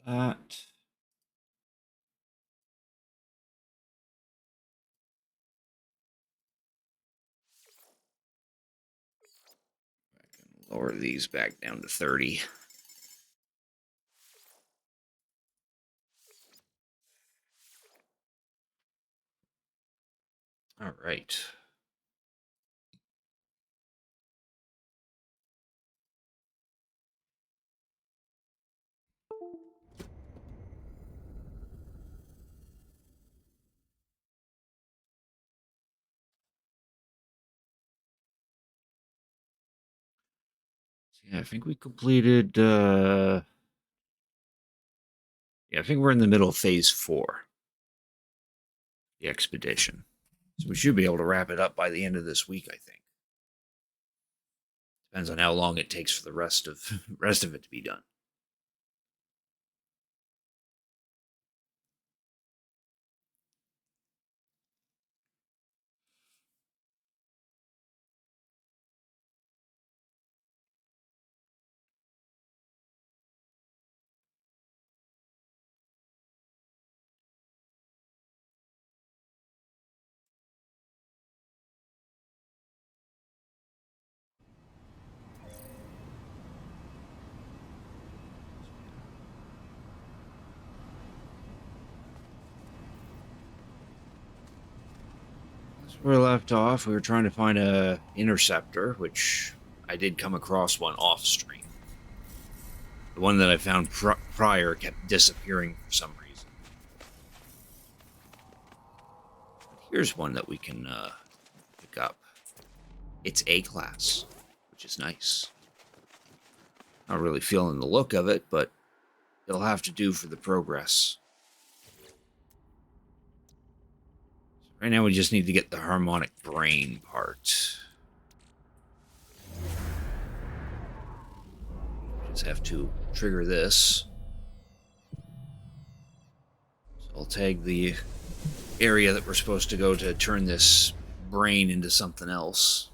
that. Lower these back down to 30. All right. Yeah, I think we completed. Yeah, I think we're in the middle of phase 4, the expedition. So we should be able to wrap it up by the end of this week, I think. Depends on how long it takes for the rest of rest of it to be done. Where we left off, we were trying to find a interceptor, which I did come across one off stream. The one that I found prior kept disappearing for some reason. But here's one that we can pick up. It's A class, which is nice. Not really feeling the look of it, but it'll have to do for the progress. Right now, we just need to get the harmonic brain part. Just have to trigger this. So I'll tag the area that we're supposed to go to turn this brain into something else.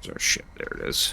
There's our ship. There it is.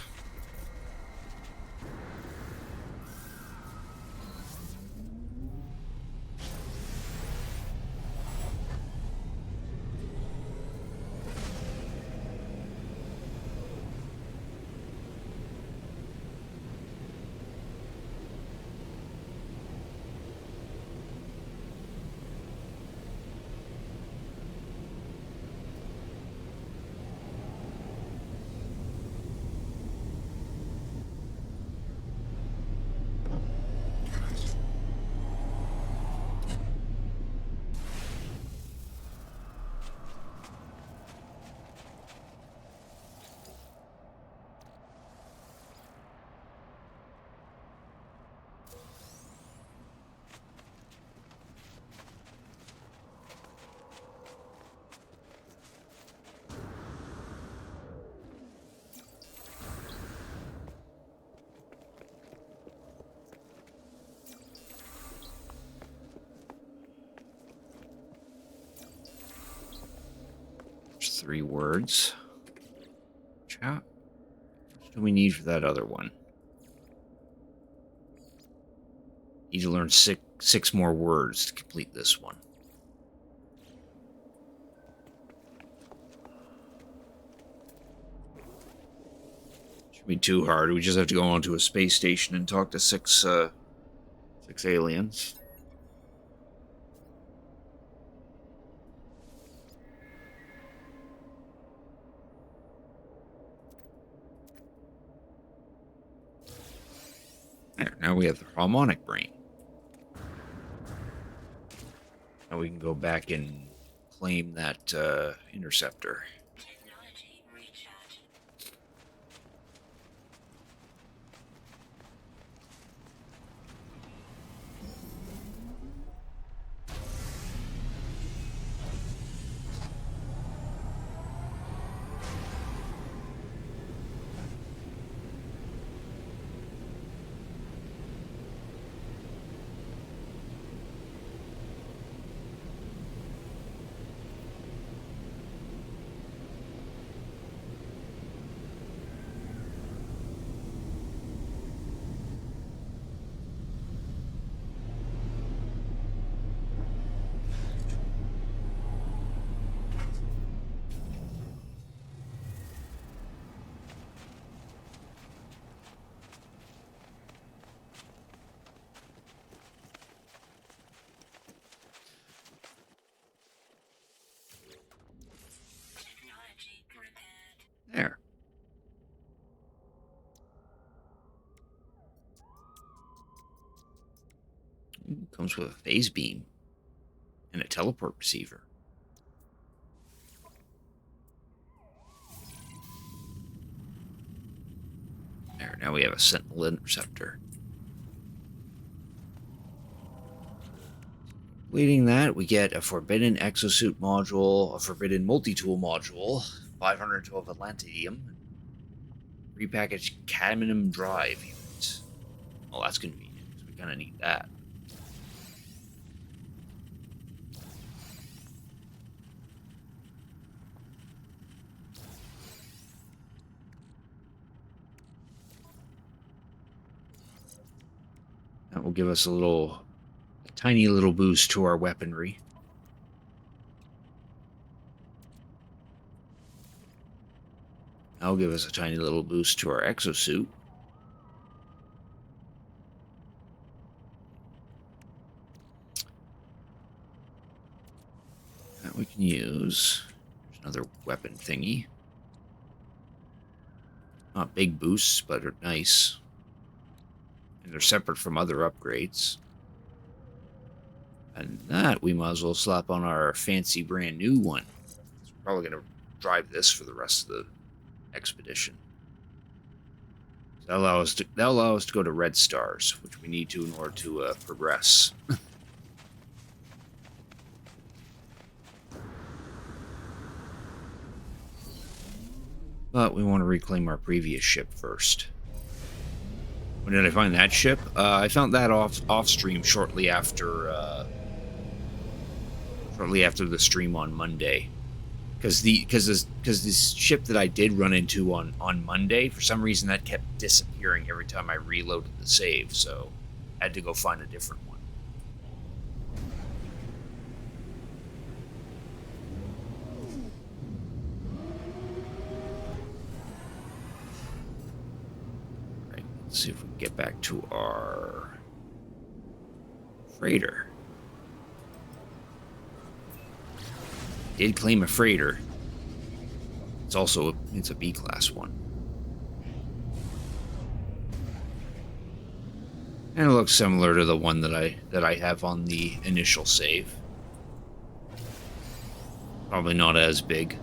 There's 3 words. Chat. What do we need for that other one? Need to learn six more words to complete this one. Shouldn't be too hard. We just have to go onto a space station and talk to six aliens. There, now we have the harmonic brain. Now we can go back and claim that interceptor. Technology recharge. Technology repaired. There. Ooh, comes with a phase beam and a teleport receiver. There, now we have a Sentinel interceptor. Completing that, we get a Forbidden Exosuit module, a Forbidden Multi-Tool module, 512 Atlantium, repackaged cadmium drive unit. Oh, that's convenient, because we kind of need that. That will give us a tiny little boost to our weaponry. That'll give us a tiny little boost to our exosuit. That we can use. There's another weapon thingy. Not big boosts, but are nice. And they're separate from other upgrades. And that we might as well slap on our fancy brand new one. So we're probably going to drive this for the rest of the expedition. So that'll allow us to go to red stars, which we need to in order to progress. But we want to reclaim our previous ship first. When did I find that ship? I found that off stream shortly after the stream on Monday. Because this ship that I did run into on Monday, for some reason that kept disappearing every time I reloaded the save, so I had to go find a different one. Right, let's see if we can get back to our freighter. Did claim a freighter. It's a B-class one. And it looks similar to the one that I have on the initial save. Probably not as big.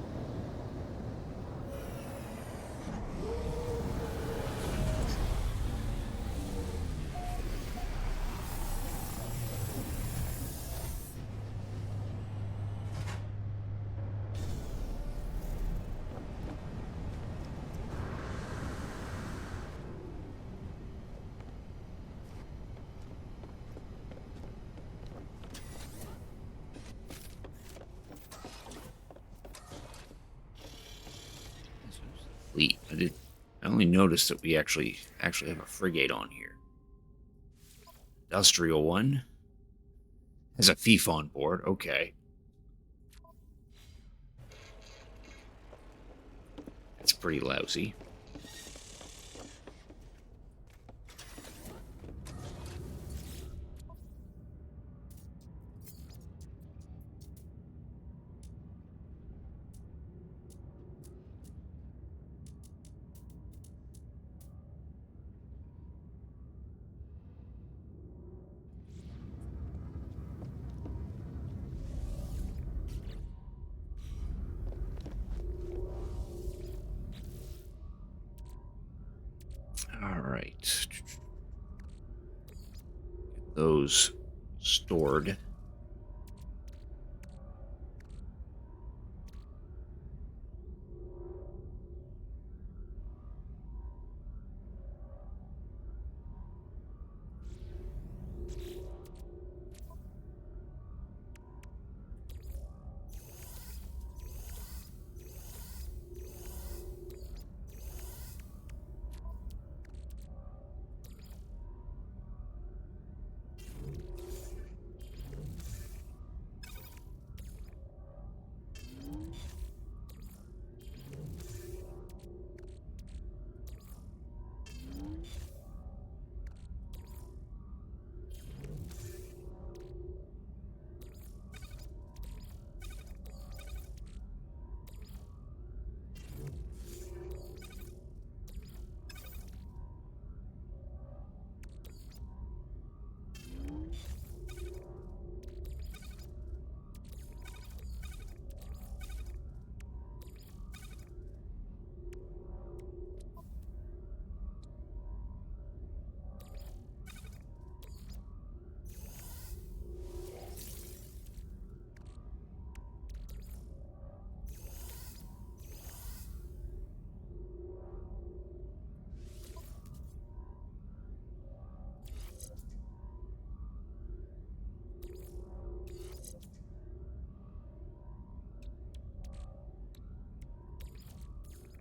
Fleet. I only noticed that we actually have a frigate on here. Industrial one. Has a thief on board. Okay. That's pretty lousy. right. Get those stored.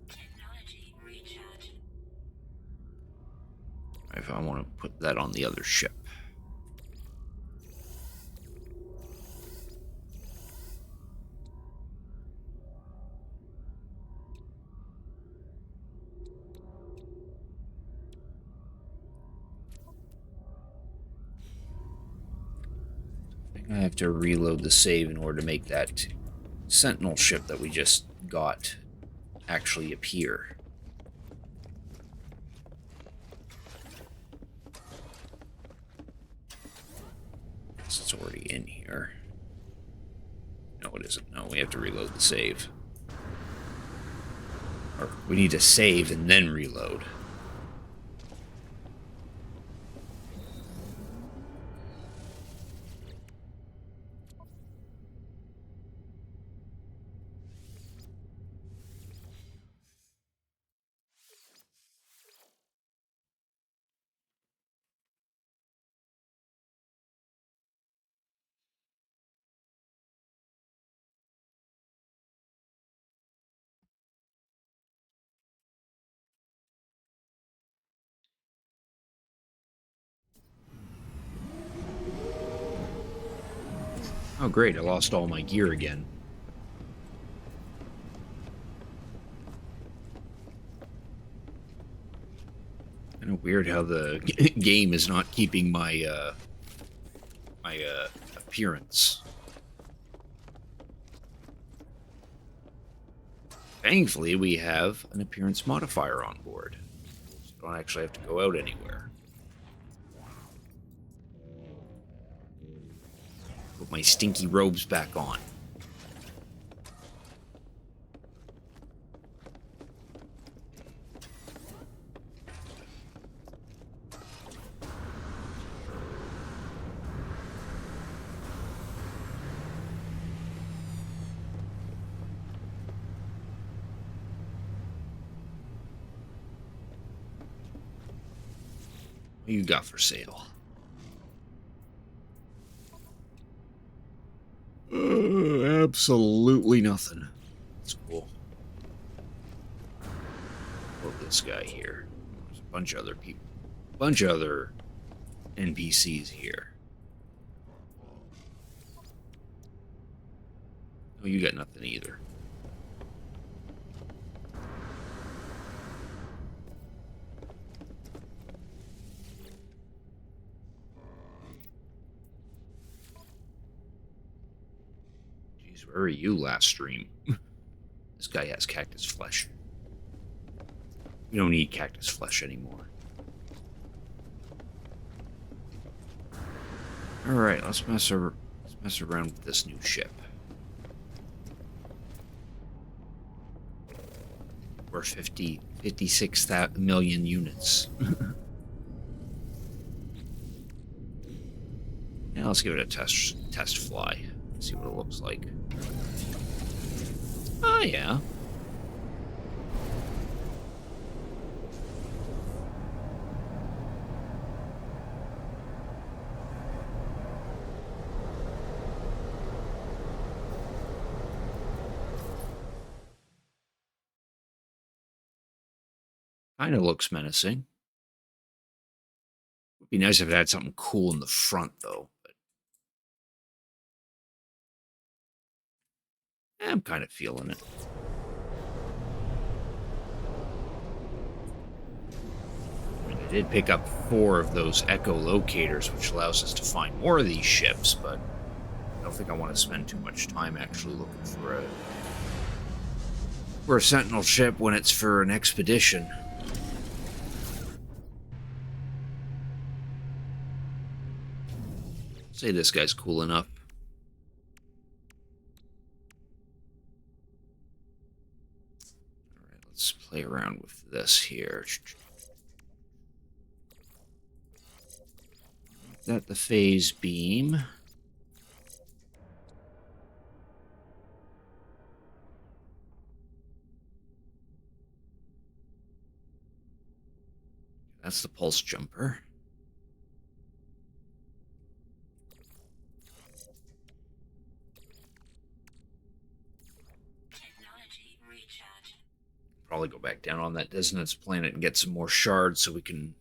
Technology recharge. If I want to put that on the other ship. I think I have to reload the save in order to make that Sentinel ship that we just got actually appear. Guess it's already in here. No, it isn't. No, we have to reload the save. Or we need to save and then reload. Oh, great. I lost all my gear again. Kind of weird how the game is not keeping my appearance. Thankfully, we have an appearance modifier on board, so I don't actually have to go out anywhere. Put my stinky robes back on. What you got for sale? Absolutely nothing. That's cool. Love this guy here. There's a bunch of other people. Bunch of other NPCs here. Oh, you got nothing either. Jeez, where were you last stream? This guy has cactus flesh. We don't need cactus flesh anymore. Alright, let's mess around with this new ship. We're 56 million units. Yeah, let's give it a test fly. See what it looks like. Oh, yeah. Kind of looks menacing. Would be nice if it had something cool in the front, though. But I'm kind of feeling it. I did pick up 4 of those echolocators, which allows us to find more of these ships, but I don't think I want to spend too much time actually looking for a sentinel ship when it's for an expedition. Say this guy's cool enough. Alright, let's play around with this here. That the phase beam. That's the pulse jumper. Technology recharge. Probably go back down on that dissonance planet and get some more shards so we can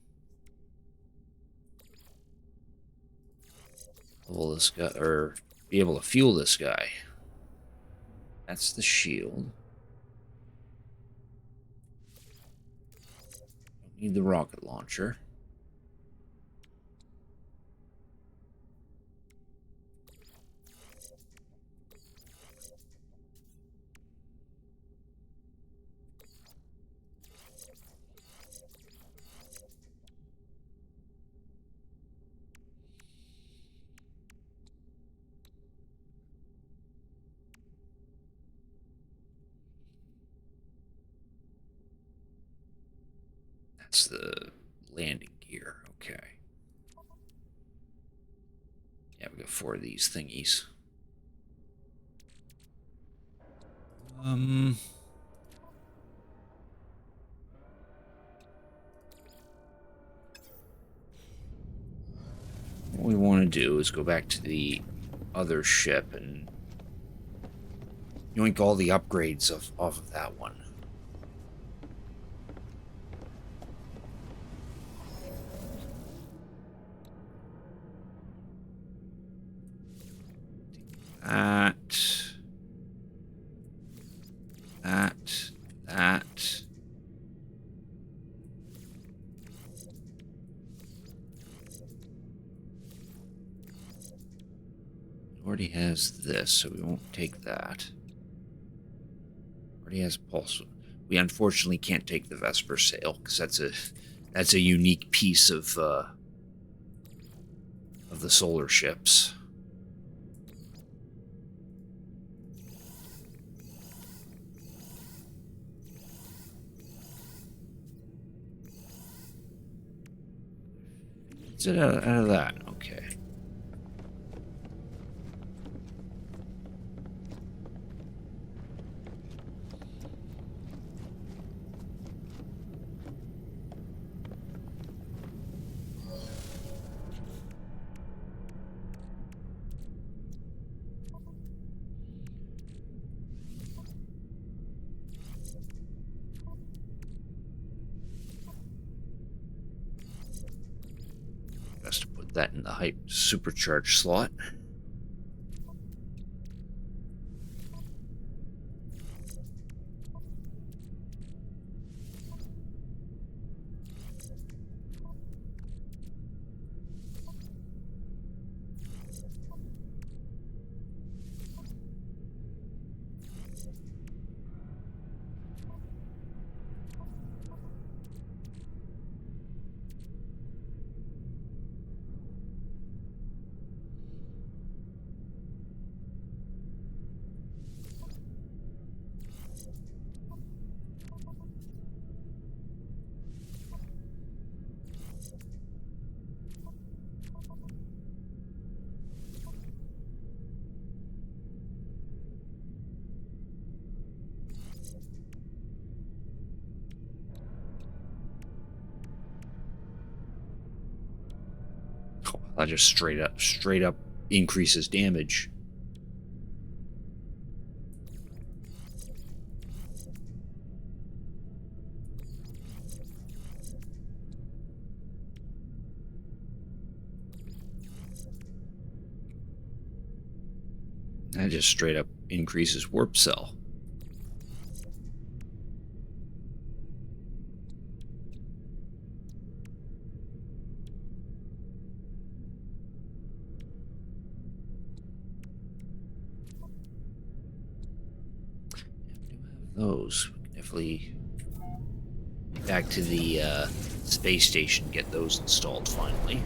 level this guy, or be able to fuel this guy. That's the shield. Don't need the rocket launcher. That's the landing gear. Okay. Yeah, we got 4 of these thingies. What we want to do is go back to the other ship and yoink all the upgrades off of that one. That. Already has this, so we won't take that. Already has pulse. We unfortunately can't take the Vesper sail because that's a unique piece of the solar ships. Is it out of that? Okay. Best to put that in the hype supercharge slot. That just straight up increases damage. That just straight up increases warp cell. Those. We can definitely get back to the space station, get those installed finally.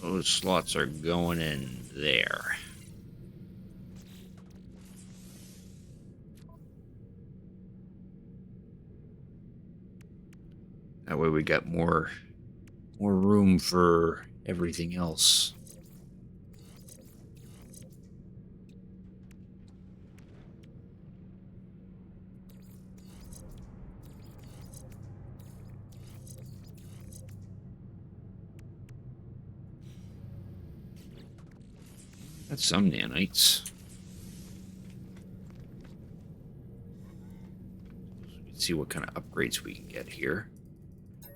Those slots are going in there. That way we got more room for everything else. That's some nanites. Let's see what kind of upgrades we can get here. We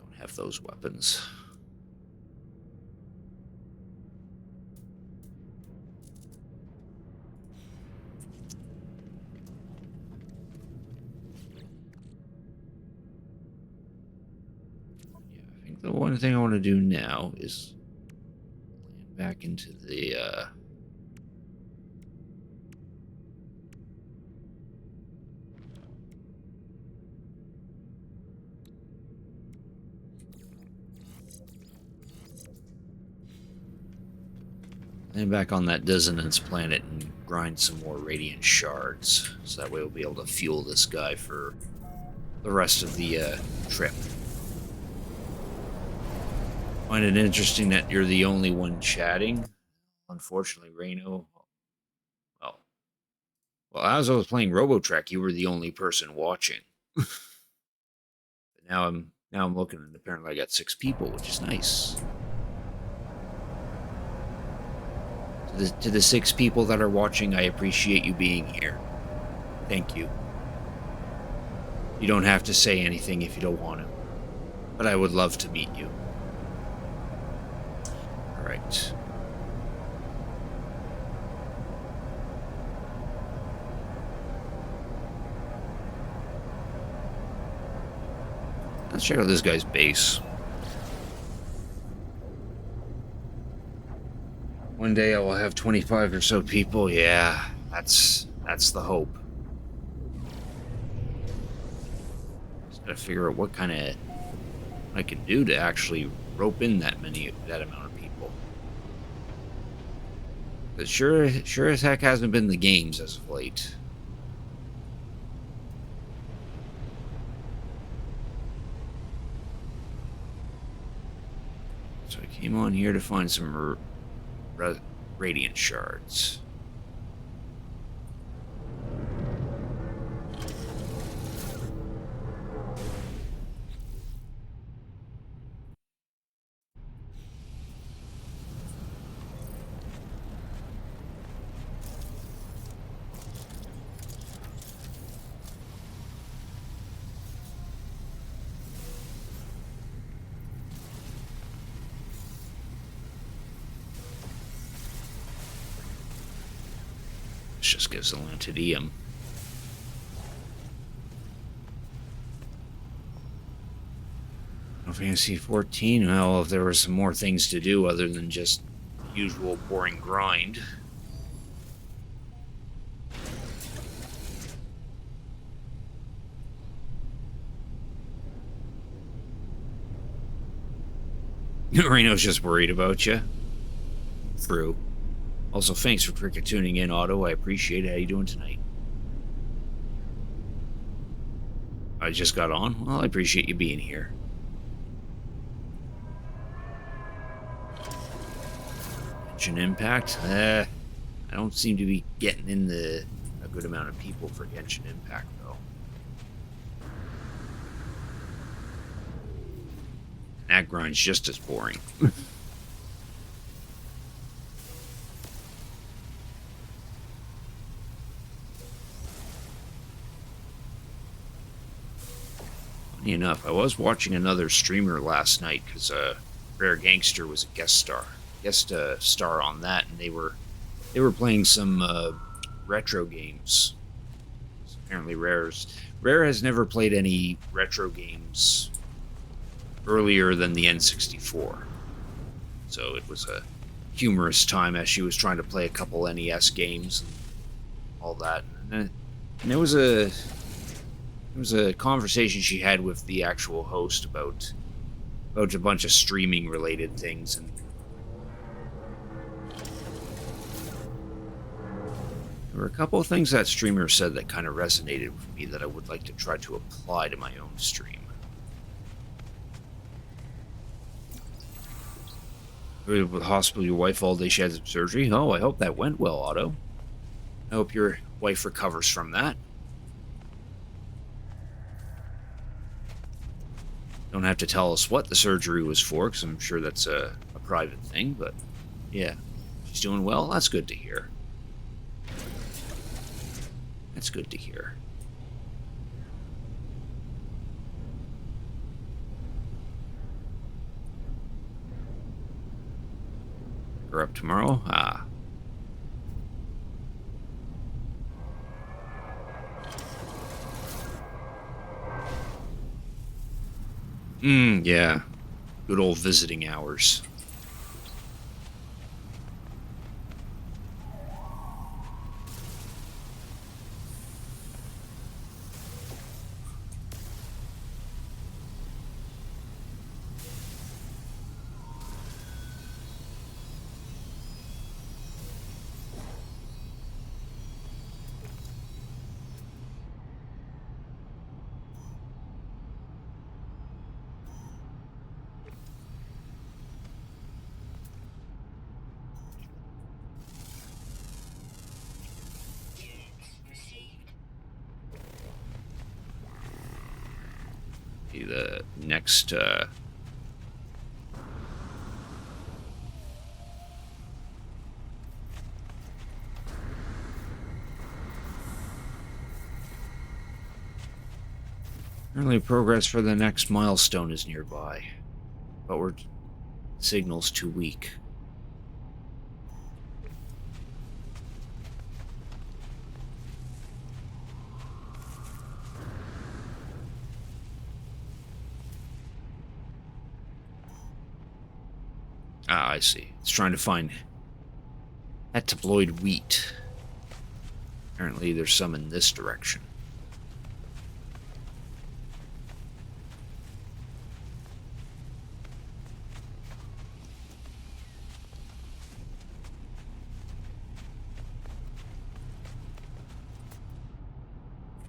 don't have those weapons. The one thing I want to do now is land back into the land back on that dissonance planet and grind some more radiant shards, so that way we'll be able to fuel this guy for the rest of the trip. Find it interesting that you're the only one chatting. Unfortunately, Reno. Well, as I was playing RoboTrek, you were the only person watching. But now I'm looking, and apparently I got 6 people, which is nice. To the 6 people that are watching, I appreciate you being here. Thank you. You don't have to say anything if you don't want to, but I would love to meet you. Right. Let's check out this guy's base. One day I will have 25 or so people. Yeah, that's the hope. Just gotta figure out what kind of I can do to actually rope in that amount of people. It sure as heck hasn't been the games as of late. So I came on here to find some radiant shards. This just gives the Lantadium. Final Fantasy 14. Well, if there were some more things to do other than just usual boring grind. Reno's just worried about you. True. Also, thanks for tuning in, Otto. I appreciate it. How you doing tonight? I just got on. Well, I appreciate you being here. Genshin Impact? I don't seem to be getting in a good amount of people for Genshin Impact, though. That grind's just as boring. Funny enough, I was watching another streamer last night because Rare Gangster was a guest star on that, and they were playing some retro games. So apparently, Rare has never played any retro games earlier than the N64. So it was a humorous time as she was trying to play a couple NES games and all that. And it was a conversation she had with the actual host about a bunch of streaming related things, and there were a couple of things that streamer said that kind of resonated with me that I would like to try to apply to my own stream. With the hospital, your wife all day, she had some surgery. Oh, I hope that went well, Otto. I hope your wife recovers from that. Don't have to tell us what the surgery was for, because I'm sure that's a private thing, but yeah. She's doing well? That's good to hear. That's good to hear. Her up tomorrow? Ah. Yeah. Good old visiting hours. The next early progress for the next milestone is nearby, but signal's too weak. Ah, I see. It's trying to find that deployed wheat. Apparently there's some in this direction.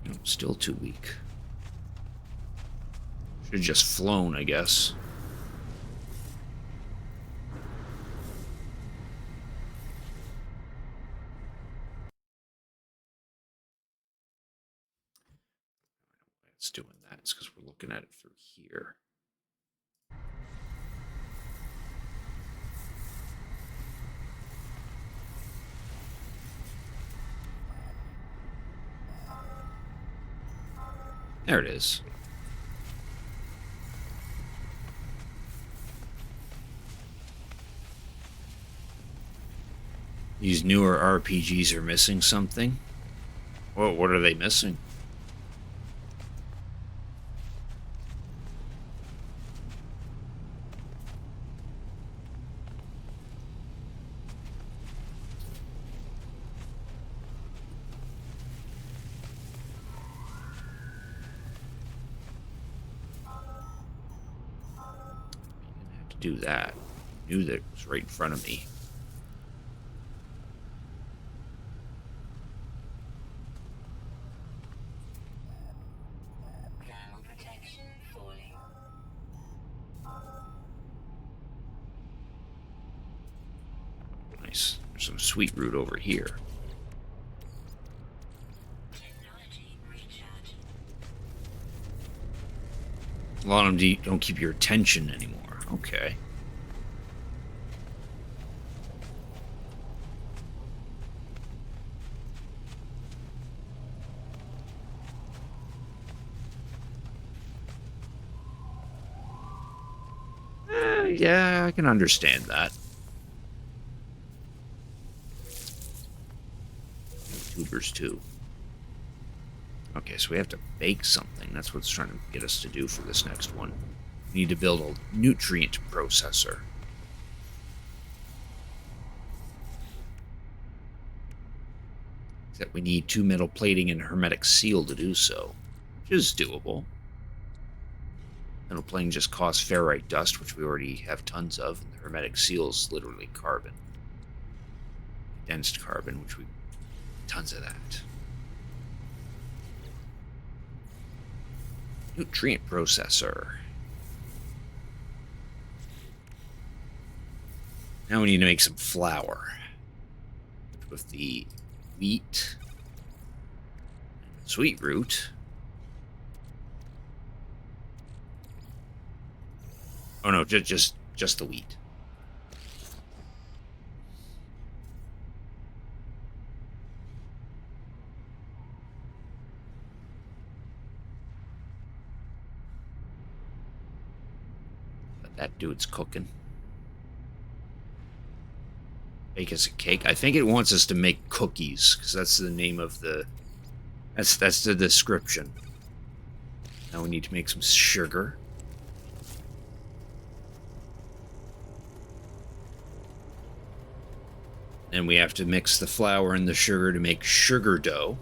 Nope, still too weak. Should have just flown, I guess. It's doing that. It's because we're looking at it through here. There it is. These newer RPGs are missing something. Well, what are they missing? Do that. Knew that it was right in front of me. Thermal protection falling. Nice. There's some sweet root over here. Technology recharging. A lot of them don't keep your attention anymore. Okay. Yeah, I can understand that. Tubers too. Okay, so we have to bake something. That's what's trying to get us to do for this next one. We need to build a nutrient processor. Except we need 2 metal plating and a hermetic seal to do so, which is doable. Metal plating just costs ferrite dust, which we already have tons of, and the hermetic seal is literally carbon. Condensed carbon, which we tons of that. Nutrient processor. Now we need to make some flour. With the wheat, sweet root. Oh no, just the wheat. Let that do its cooking. Bake us a cake. I think it wants us to make cookies because that's the name of the. That's the description. Now we need to make some sugar. And we have to mix the flour and the sugar to make sugar dough.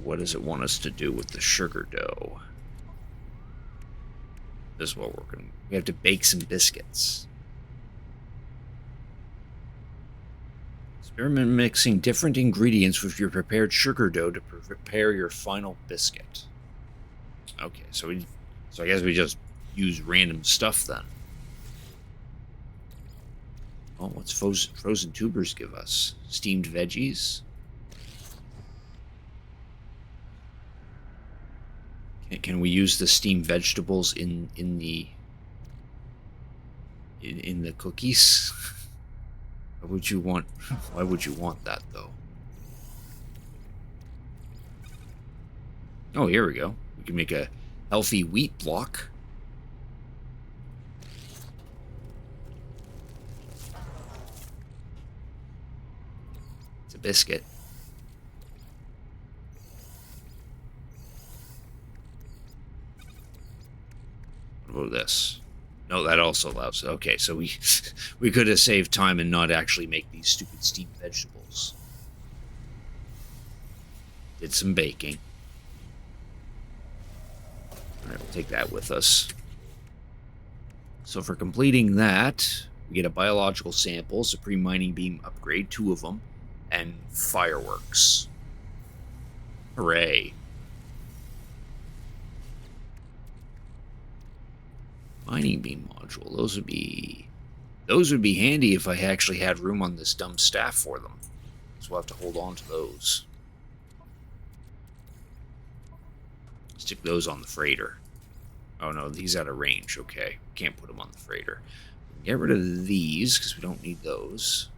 What does it want us to do with the sugar dough? This is what we're going to... We have to bake some biscuits. Experiment mixing different ingredients with your prepared sugar dough to prepare your final biscuit. Okay, so I guess we just use random stuff then. Oh, what's frozen tubers give us? Steamed veggies? Can we use the steamed vegetables in the cookies? Why would you want that though? Oh, here we go. We can make a healthy wheat block. It's a biscuit. What about this? No, that also allows it. Okay, so we could have saved time and not actually make these stupid steamed vegetables. Did some baking. Alright, we'll take that with us. So for completing that, we get a biological sample, supreme mining beam upgrade, 2 of them, and fireworks. Hooray. Mining beam module. Those would be handy if I actually had room on this dumb staff for them. So we'll have to hold on to those. Stick those on the freighter. Oh no, these out of range. Okay, can't put them on the freighter. Get rid of these because we don't need those.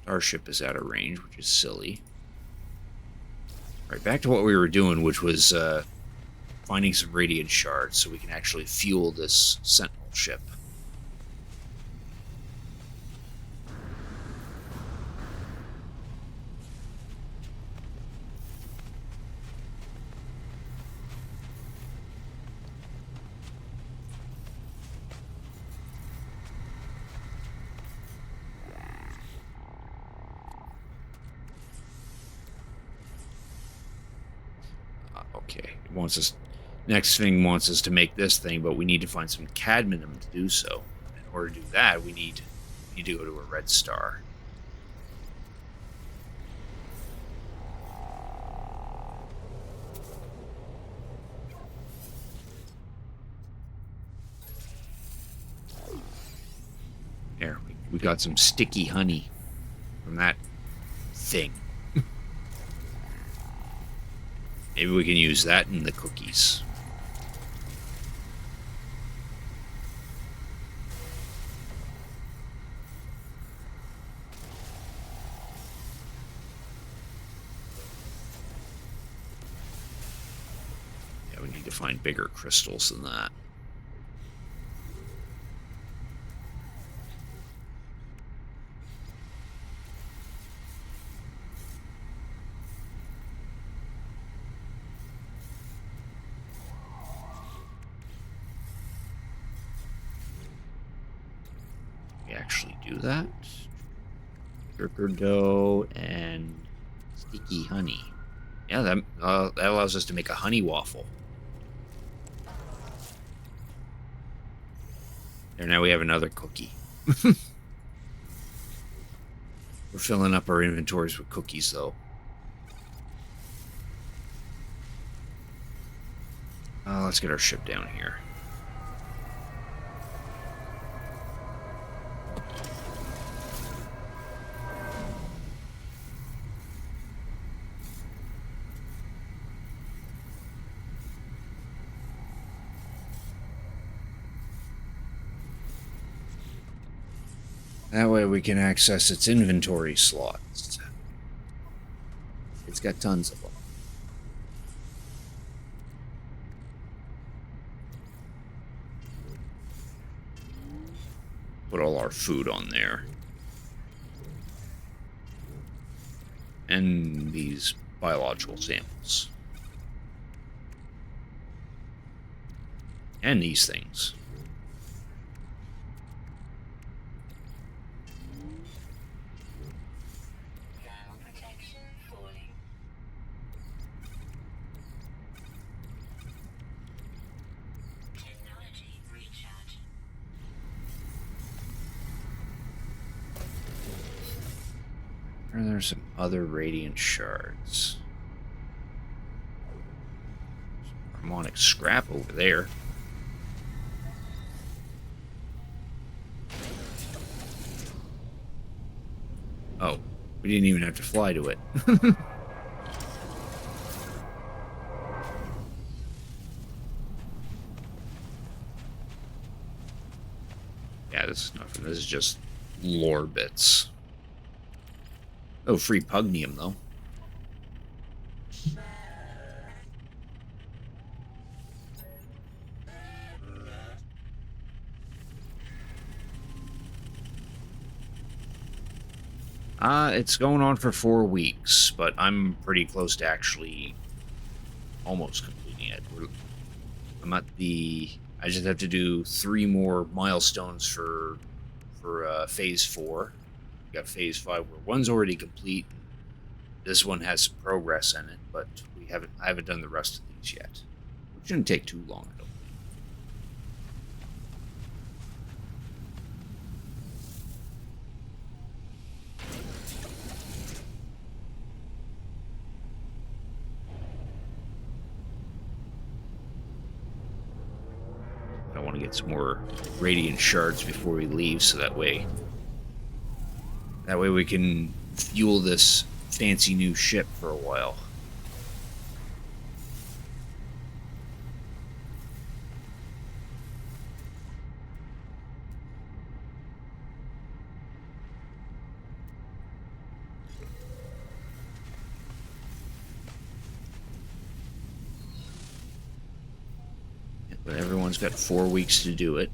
Starship is out of range, which is silly. All right, back to what we were doing, which was finding some radiant shards so we can actually fuel this Sentinel ship. Okay, it wants us. Next thing wants us to make this thing, but we need to find some cadmium to do so. In order to do that, we need to go to a red star. There, we got some sticky honey from that thing. Maybe we can use that in the cookies. Yeah, we need to find bigger crystals than that. Actually do that. Sugar dough and sticky honey. Yeah, that allows us to make a honey waffle. There, now we have another cookie. We're filling up our inventories with cookies, though. Let's get our ship down here. That way we can access its inventory slots. It's got tons of them. Put all our food on there. And these biological samples. And these things. Protection falling. Technology recharge. And there's some other radiant shards. Some harmonic scrap over there. Oh, we didn't even have to fly to it. Yeah, this is nothing. This is just lore bits. Oh, free pugnium, though. It's going on for 4 weeks, but I'm pretty close to actually almost completing it. I'm at the... I just have to do 3 more milestones for phase 4. We got phase 5 where one's already complete. This one has some progress in it, but I haven't done the rest of these yet. It shouldn't take too long, I don't think. I want to get some more radiant shards before we leave, so that way we can fuel this fancy new ship for a while. But everyone's got 4 weeks to do it.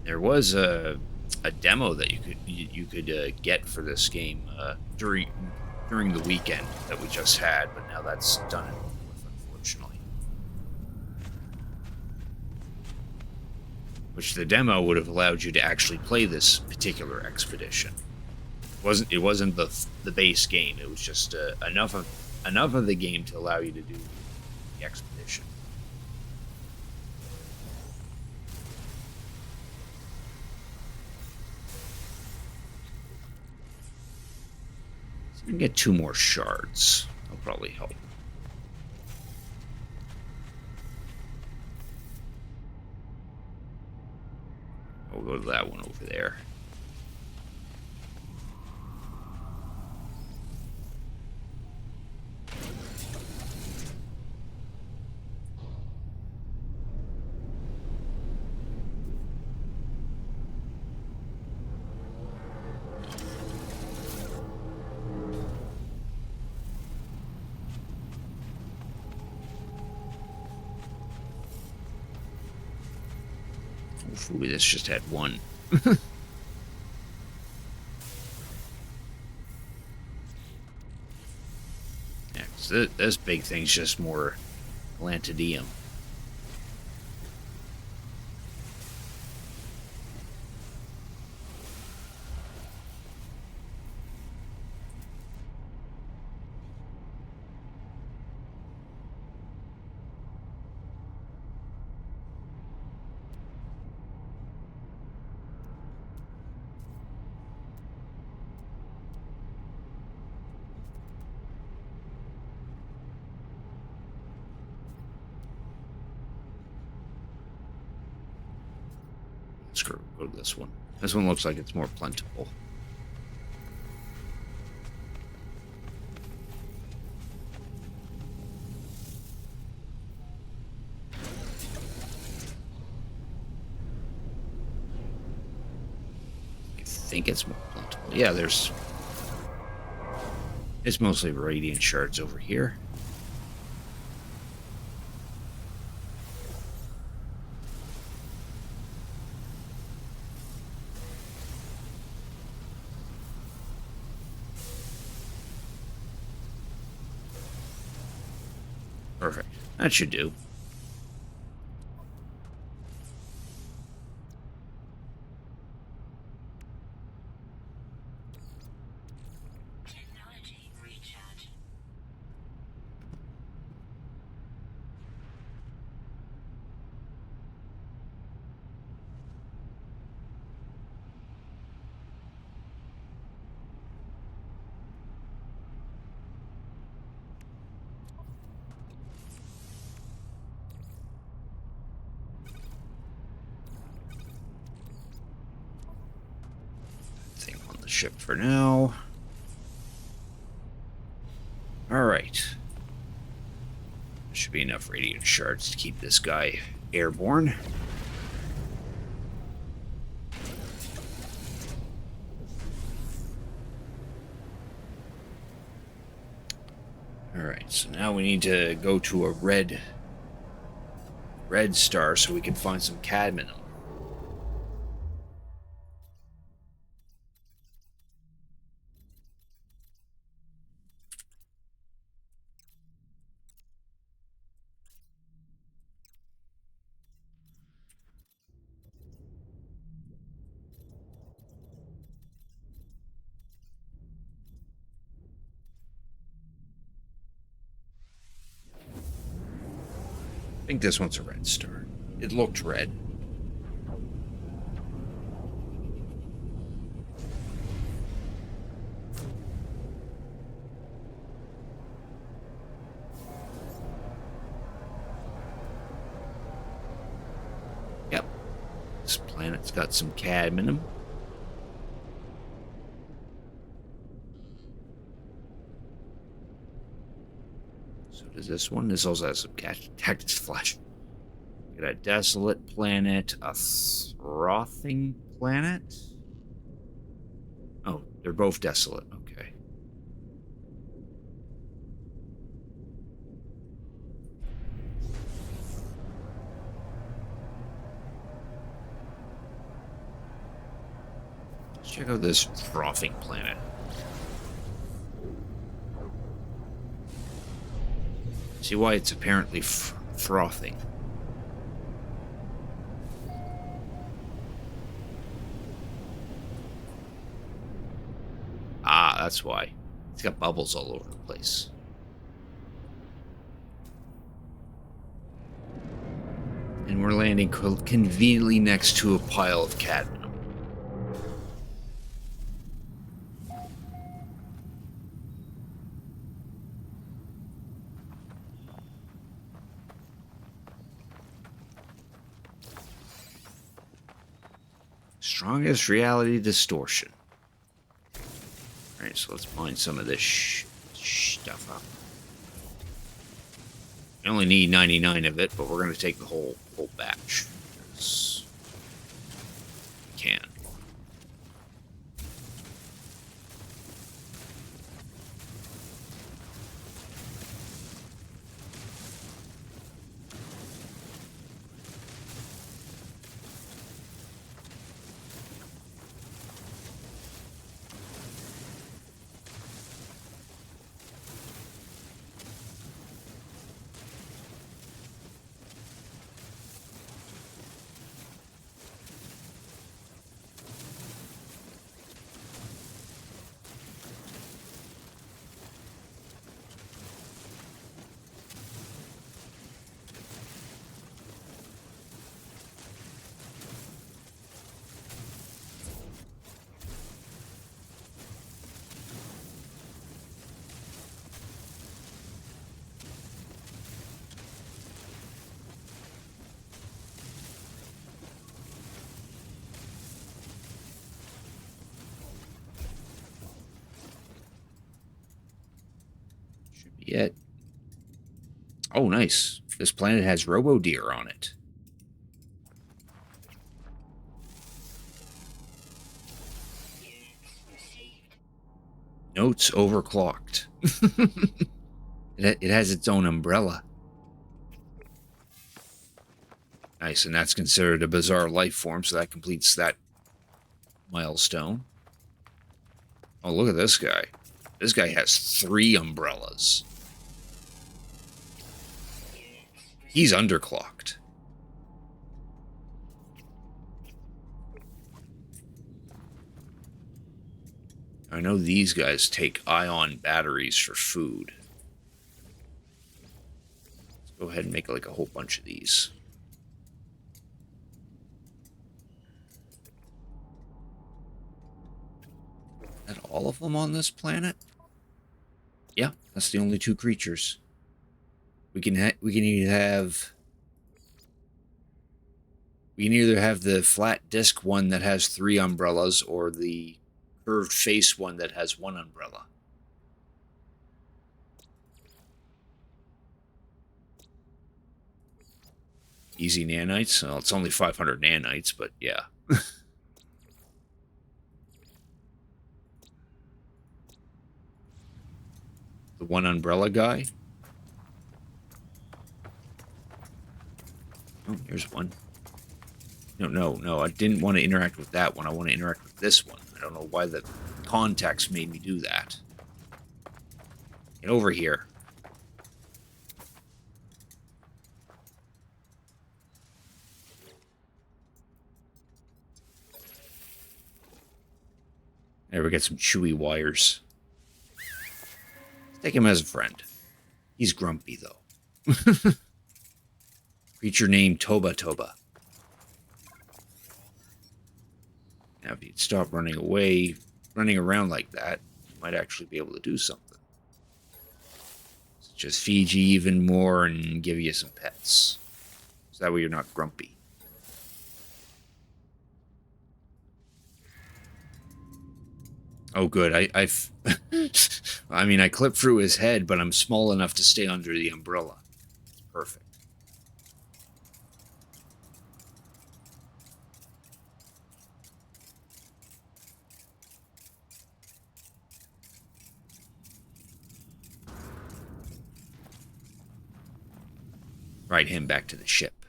There was a demo that you could get for this game during the weekend that we just had, but now that's done and over with, unfortunately. Which the demo would have allowed you to actually play this particular expedition. It wasn't the base game. It was just enough of the game to allow you to do the expedition. So we can get 2 more shards. That'll probably help. We'll go to that one over there. Hopefully this just had 1. Yeah, 'cause this big thing's just more Lantadium. Screw it, go to this one. This one looks like it's more plentiful. I think it's more plentiful. Yeah, it's mostly radiant shards over here. Perfect. That should do. Technology recharge. Thing on the ship for now. Alright. Should be enough radiant shards to keep this guy airborne. Alright, so now we need to go to a red star so we can find some cadmium. I think this one's a red star. It looked red. Yep. This planet's got some cadmium. So does this one. This also has some cactus flesh. We got a desolate planet, a frothing planet. Oh, they're both desolate. Okay. Let's check out this frothing planet. See why it's apparently frothing. Ah, that's why. It's got bubbles all over the place. And we're landing conveniently next to a pile of cadmium. Strongest reality distortion. Alright, so let's mine some of this stuff up. I only need 99 of it, but we're going to take the whole batch. Because we can. Yet. Oh, nice. This planet has robo deer on it. Notes overclocked. It has its own umbrella. Nice, and that's considered a bizarre life form, so that completes that milestone. Oh, look at this guy. This guy has 3 umbrellas. He's underclocked. I know these guys take ion batteries for food. Let's go ahead and make like a whole bunch of these. Is that all of them on this planet? Yeah, that's the only 2 creatures. We can either have the flat disc one that has 3 umbrellas or the curved face one that has 1 umbrella. Easy nanites. Well, it's only 500 nanites, but yeah. The 1 umbrella guy. Oh, here's one. No, I didn't want to interact with that one. I want to interact with this one. I don't know why the context made me do that. Get over here. There, we got some chewy wires. Let's take him as a friend. He's grumpy, though. Creature named Toba Toba. Now, if you'd stop running around like that, you might actually be able to do something. So just feed you even more and give you some pets. So that way you're not grumpy. Oh, good. I mean, I clipped through his head, but I'm small enough to stay under the umbrella. It's perfect. Ride him back to the ship.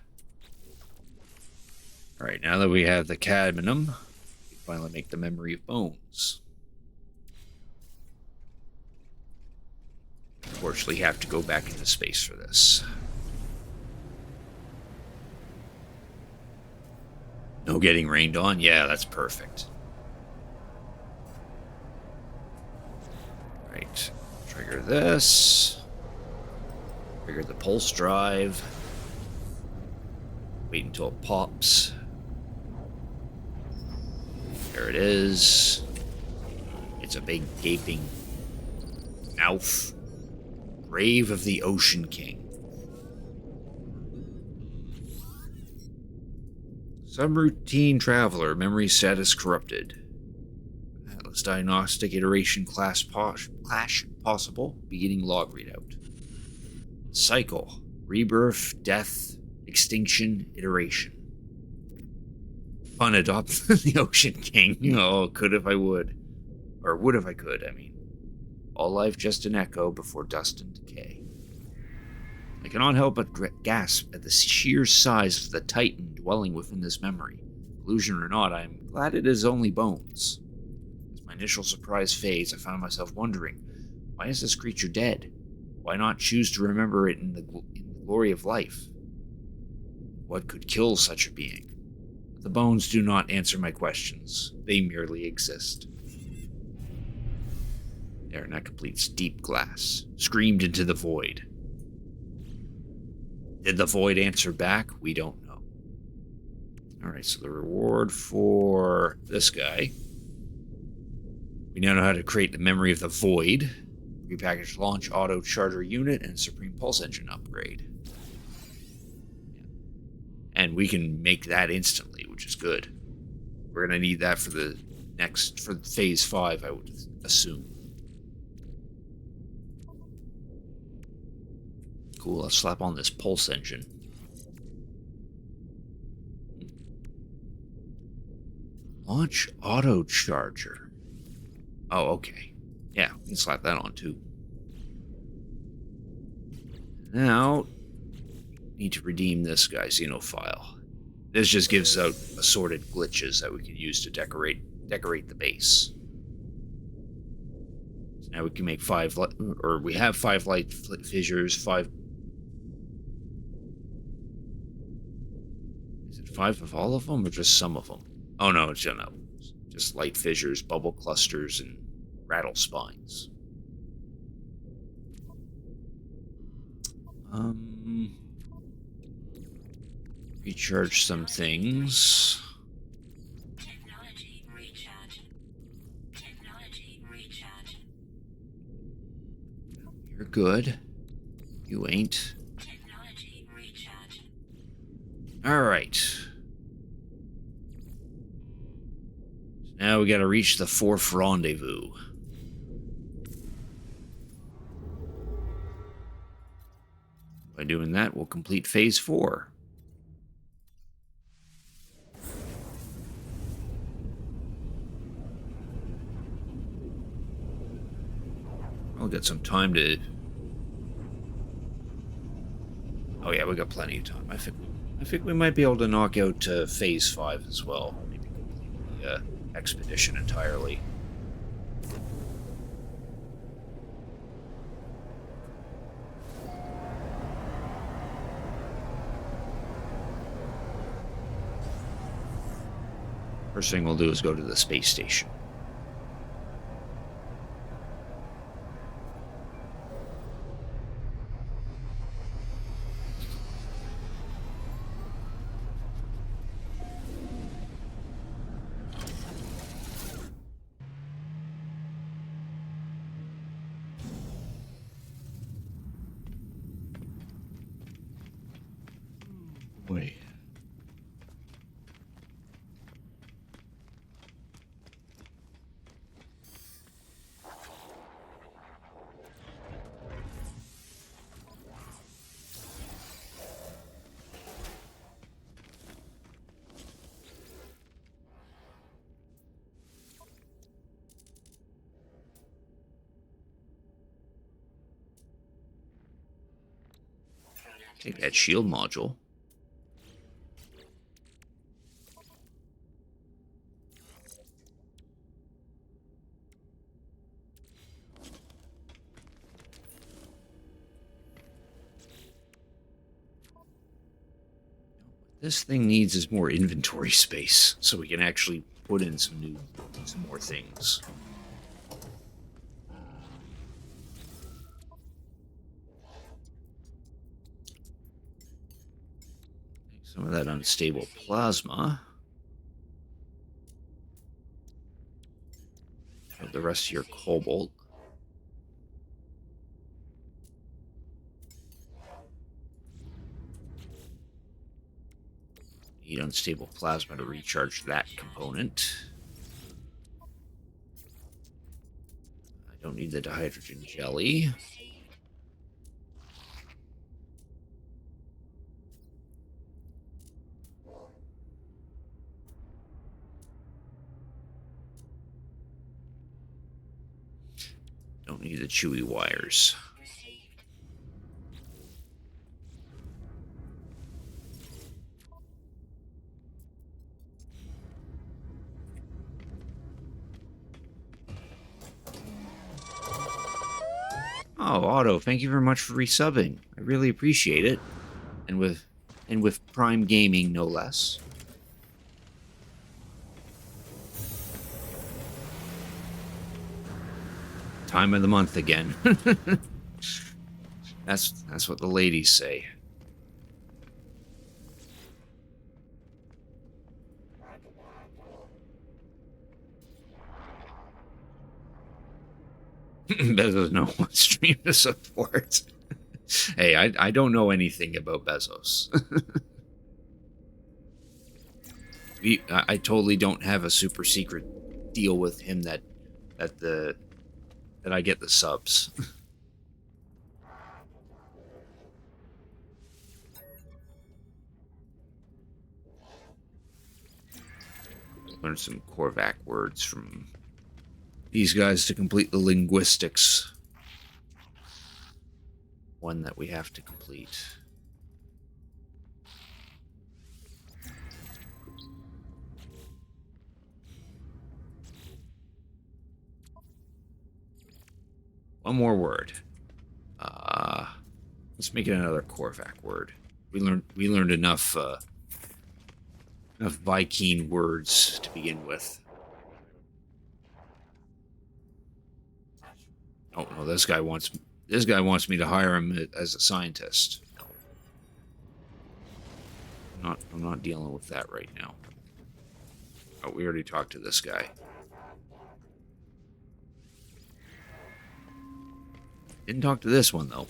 Alright, now that we have the cadmium, we finally make the memory of bones. Unfortunately, have to go back into space for this. No getting rained on? Yeah, that's perfect. Right. Trigger this. Trigger the pulse drive. Wait until it pops. There it is. It's a big gaping mouth. Grave of the Ocean King. Subroutine traveler, memory status corrupted. Atlas diagnostic iteration clash possible, beginning log readout. Cycle, rebirth, death, extinction, iteration. Unadopt the Ocean King. Oh, could if I would. Or would if I could, I mean. All life just an echo before dust and decay. I cannot help but gasp at the sheer size of the titan dwelling within this memory. Illusion or not, I am glad it is only bones. As my initial surprise fades, I found myself wondering, why is this creature dead? Why not choose to remember it in the glory of life? What could kill such a being? The bones do not answer my questions. They merely exist. There, and that completes Deep Glass. Screamed into the void. Did the void answer back? We don't know. Alright, so the reward for this guy. We now know how to create the memory of the void. Repackaged launch auto charger unit and Supreme Pulse Engine upgrade. And we can make that instantly, which is good. We're going to need that for for phase 5, I would assume. Cool, let's slap on this pulse engine. Launch auto charger. Oh, okay. Yeah, we can slap that on too. Now, need to redeem this guy, Xenophile. This just gives out assorted glitches that we can use to decorate the base. So now we can make we have 5 light fissures, 5. Is it 5 of all of them or just some of them? Oh no, it's just light fissures, bubble clusters, and rattle spines. Recharge some things. Technology recharge. Technology recharge. You're good. You ain't. Technology recharge. Alright. Now we gotta reach the 4th rendezvous. By doing that, we'll complete phase 4. I'll get some time to... Oh yeah, we got plenty of time. I think we might be able to knock out phase 5 as well. Maybe complete the expedition entirely. First thing we'll do is go to the space station. Wait. Take that shield module. This thing needs is more inventory space, so we can actually put in some more things. Take some of that unstable plasma. Have the rest of your cobalt. Need unstable plasma to recharge that component. I don't need the dihydrogen jelly. Don't need the chewy wires. Oh, Otto, thank you very much for resubbing. I really appreciate it. And with Prime Gaming, no less. Time of the month again. That's what the ladies say. Bezos no one stream to support. Hey, I don't know anything about Bezos. I totally don't have a super secret deal with him that I get the subs. Learn some Korvac words from these guys to complete the linguistics one that we have to complete. One more word. Let's make it another Korvac word. We learned enough Viking words to begin with. Oh no, this guy wants me to hire him as a scientist. No. I'm not dealing with that right now. Oh, we already talked to this guy. Didn't talk to this one though.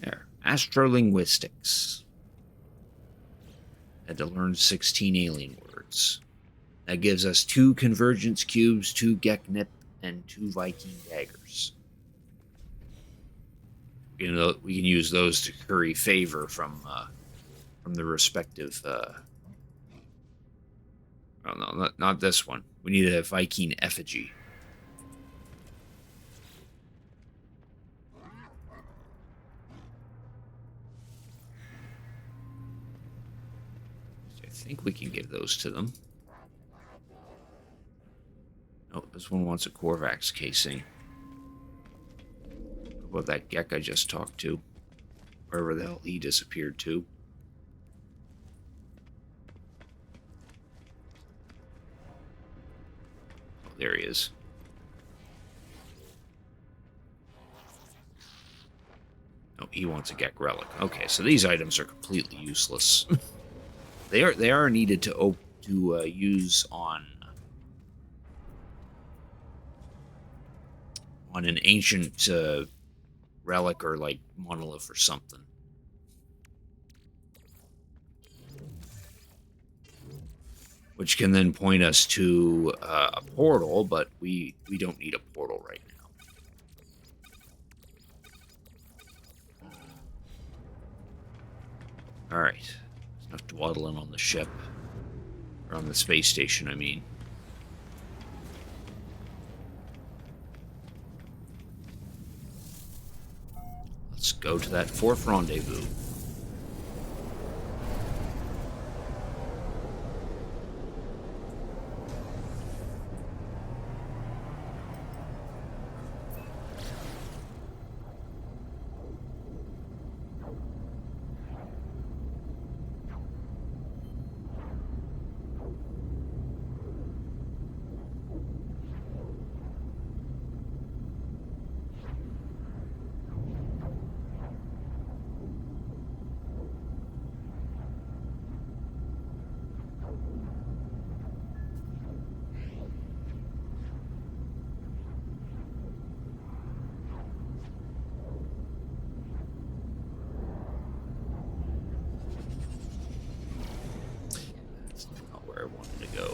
There. Astrolinguistics. Had to learn 16 alien words. That gives us 2 convergence cubes, 2 Geknip, and 2 Viking daggers. We can use those to curry favor from the respective. Oh no, not this one. We need a Viking effigy. I think we can give those to them. Oh, this one wants a Korvax casing. What about that Gek I just talked to? Wherever the hell he disappeared to. Oh, there he is. Oh, he wants a Gek relic. Okay, so these items are completely useless. They are needed to use on an ancient relic or like monolith or something. Which can then point us to a portal, but we don't need a portal right now. Alright. There's enough dwaddling on the ship. Or on the space station, I mean. Let's go to that fourth rendezvous. That's not where I wanted to go.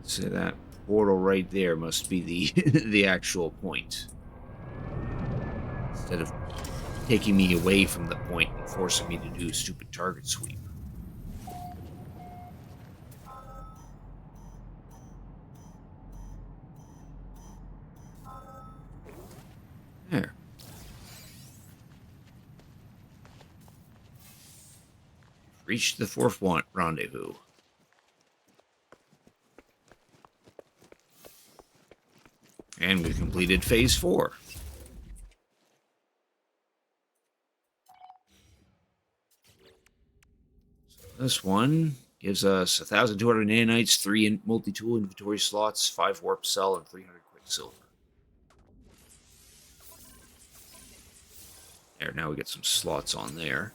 So that portal right there must be the the actual point. Instead of taking me away from the point and forcing me to do a stupid target sweep. There. Reached the fourth rendezvous. And we completed phase 4. This one gives us 1,200 nanites, 3 multi-tool inventory slots, 5 warp cell, and 300 quicksilver. There, now we get some slots on there.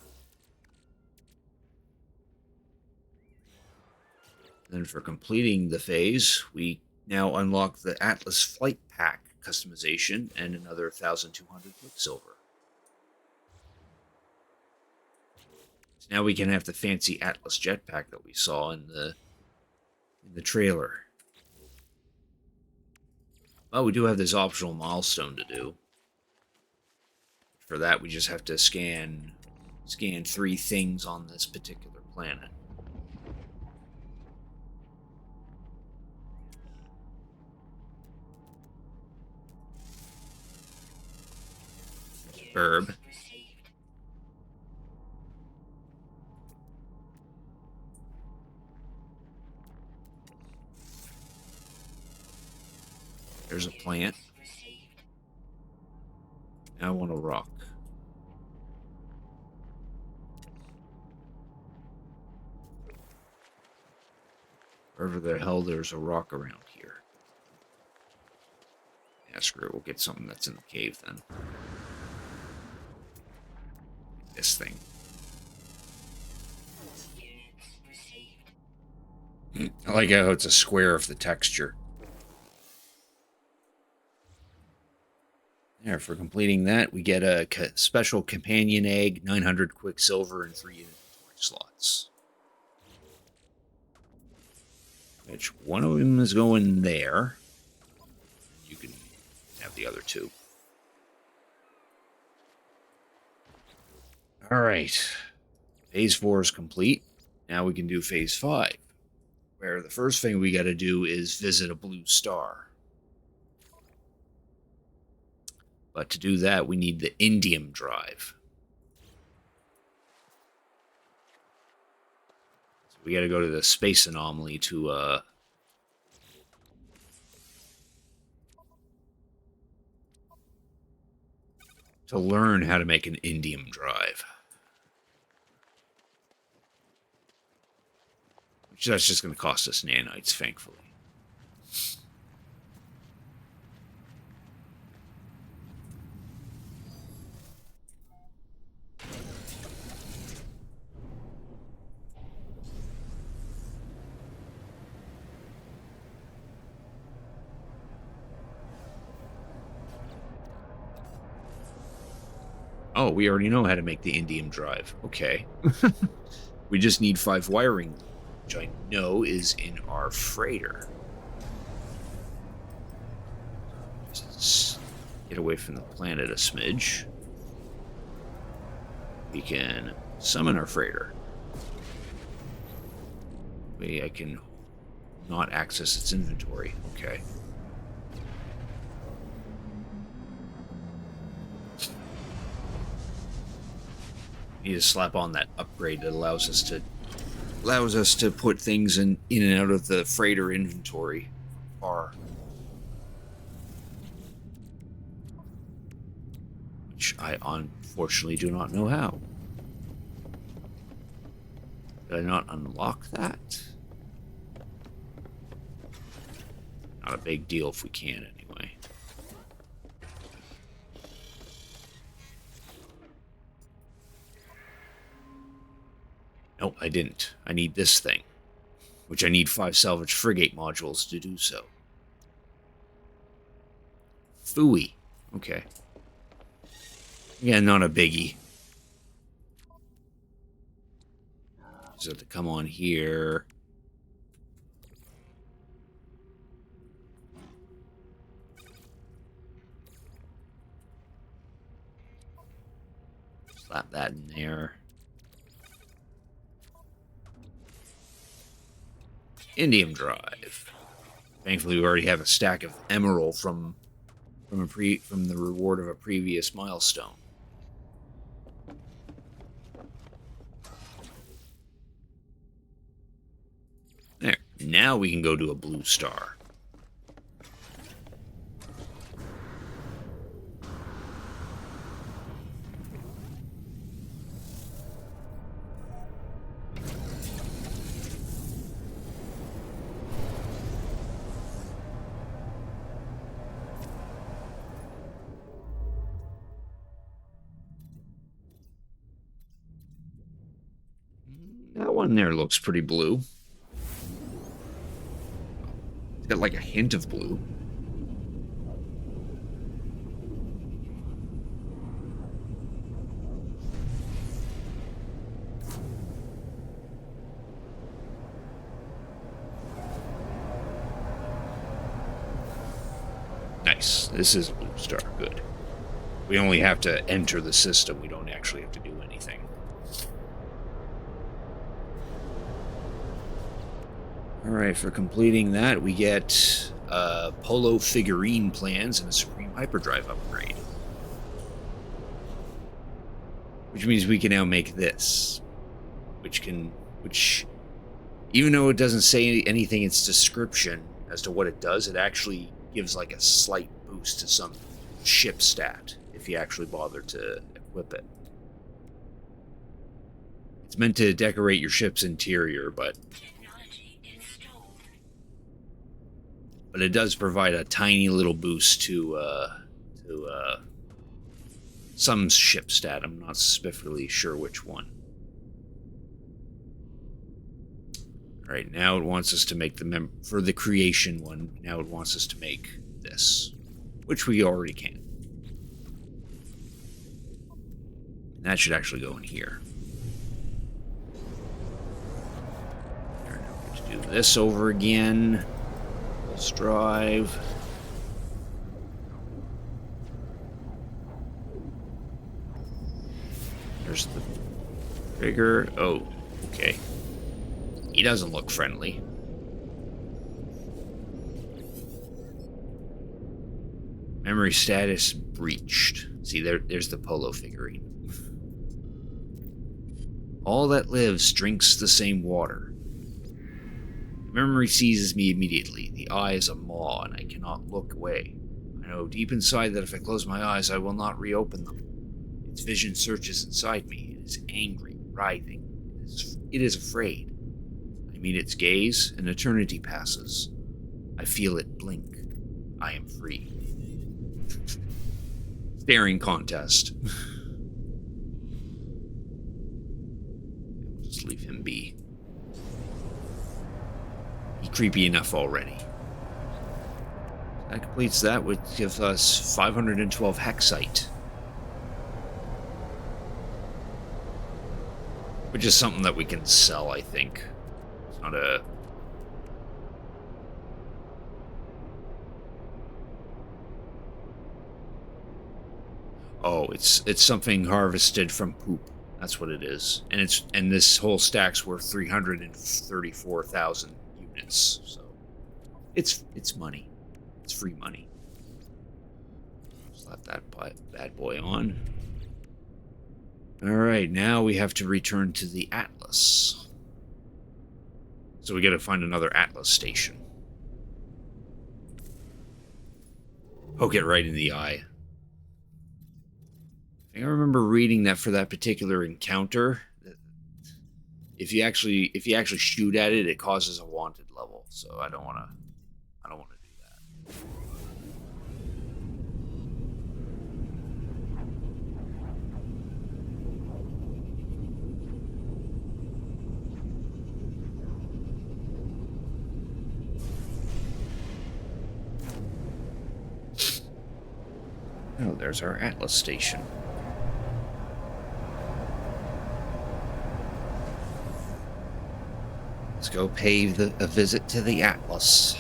Then for completing the phase, we now unlock the Atlas Flight Pack customization and another 1,200 quicksilver. So now we can have the fancy Atlas jetpack that we saw in the trailer. Well, we do have this optional milestone to do. For that, we just have to scan 3 things on this particular planet. Burb. There's a plant. Now I want a rock. Wherever the hell there's a rock around here. Yeah, screw it. We'll get something that's in the cave then. This thing. I like how it's a square of the texture. There, for completing that, we get a special companion egg, 900 quicksilver, and 3 inventory slots. Which one of them is going there. You can have the other 2. Alright. Phase 4 is complete. Now we can do phase 5. Where the first thing we gotta do is visit a blue star. But to do that, we need the indium drive. So we gotta go to the space anomaly to learn how to make an indium drive. Which that's just going to cost us nanites, thankfully. Oh, we already know how to make the indium drive. Okay. We just need 5 wiring, which I know is in our freighter. Let's get away from the planet a smidge. We can summon our freighter. I can not access its inventory. Okay. Need to slap on that upgrade that allows us to put things in and out of the freighter inventory bar. Which I unfortunately do not know how. Did I not unlock that? Not a big deal if we can anyway. No, I didn't. I need this thing. Which I need 5 salvage frigate modules to do so. Phooey. Okay. Yeah, not a biggie. Just have to come on here. Slap that in there. Indium drive. Thankfully, we already have a stack of emerald from the reward of a previous milestone. There. Now we can go to a blue star. That one there looks pretty blue. It's got like a hint of blue. Nice. This is a blue star. Good. We only have to enter the system. We don't actually have to do anything. Alright, for completing that, we get Polo figurine plans and a Supreme Hyperdrive upgrade. Which means we can now make this. Which, even though it doesn't say anything in its description as to what it does, it actually gives like a slight boost to some ship stat if you actually bother to equip it. It's meant to decorate your ship's interior, but it does provide a tiny little boost to some ship stat. I'm not specifically sure which one. All right, now it wants us to make for the creation one. Now it wants us to make this, which we already can. And that should actually go in here. Now we have to do this over again. Let's drive. There's the trigger. Oh, okay. He doesn't look friendly. Memory status breached. See, there's the Polo figurine. All that lives drinks the same water. Memory seizes me immediately. The eye is a maw, and I cannot look away. I know deep inside that if I close my eyes, I will not reopen them. Its vision searches inside me. It is angry, writhing. It is afraid. I meet its gaze, and eternity passes. I feel it blink. I am free. Staring contest. Just leave him be. He's creepy enough already. That completes that, which gives us 512 hexite. Which is something that we can sell, I think. It's not a... Oh, it's something harvested from poop. That's what it is. And this whole stack's worth 334,000 units. So it's money. It's free money. Slap that bad boy on. Alright, now we have to return to the Atlas. So we gotta find another Atlas station. Poke it right in the eye. I remember reading that for that particular encounter, if you actually shoot at it, it causes a wanted level. So I don't want to do that. Oh, there's our Atlas station. Let's go pay a visit to the Atlas.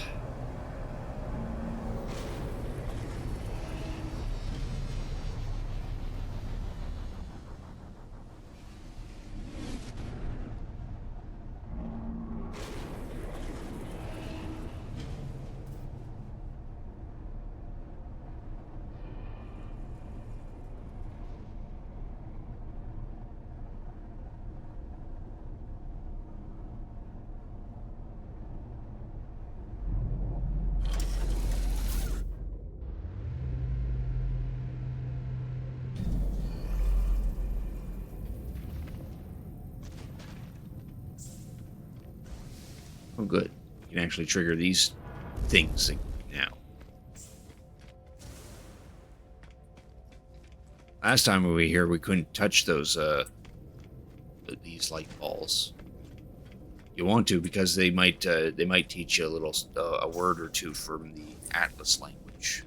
Oh, good. You can actually trigger these things now. Last time we were here, we couldn't touch those, these light balls. You want to, because they might teach you a word or two from the Atlas language.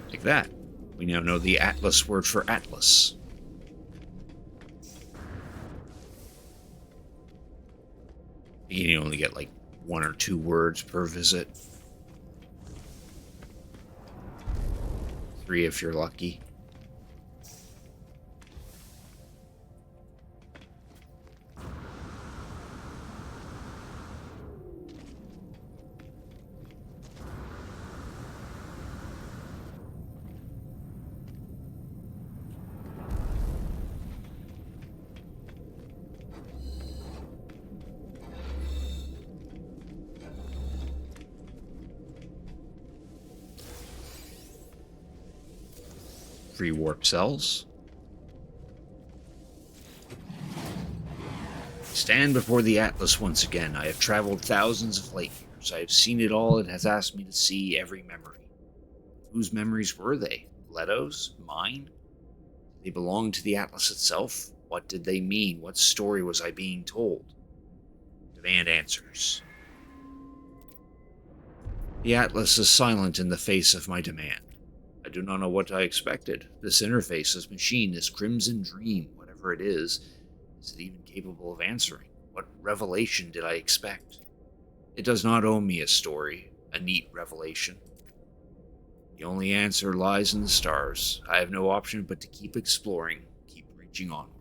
Like that. We now know the Atlas word for Atlas. You can only get like 1 or 2 words per visit. 3 if you're lucky. Free warp cells. Stand before the Atlas once again. I have traveled thousands of light years. I have seen it all. It has asked me to see every memory. Whose memories were they? Leto's? Mine? Did they belong to the Atlas itself? What did they mean? What story was I being told? Demand answers. The Atlas is silent in the face of my demand. I do not know what I expected. This interface, this machine, this crimson dream, whatever it is it even capable of answering? What revelation did I expect? It does not owe me a story, a neat revelation. The only answer lies in the stars. I have no option but to keep exploring, keep reaching onward.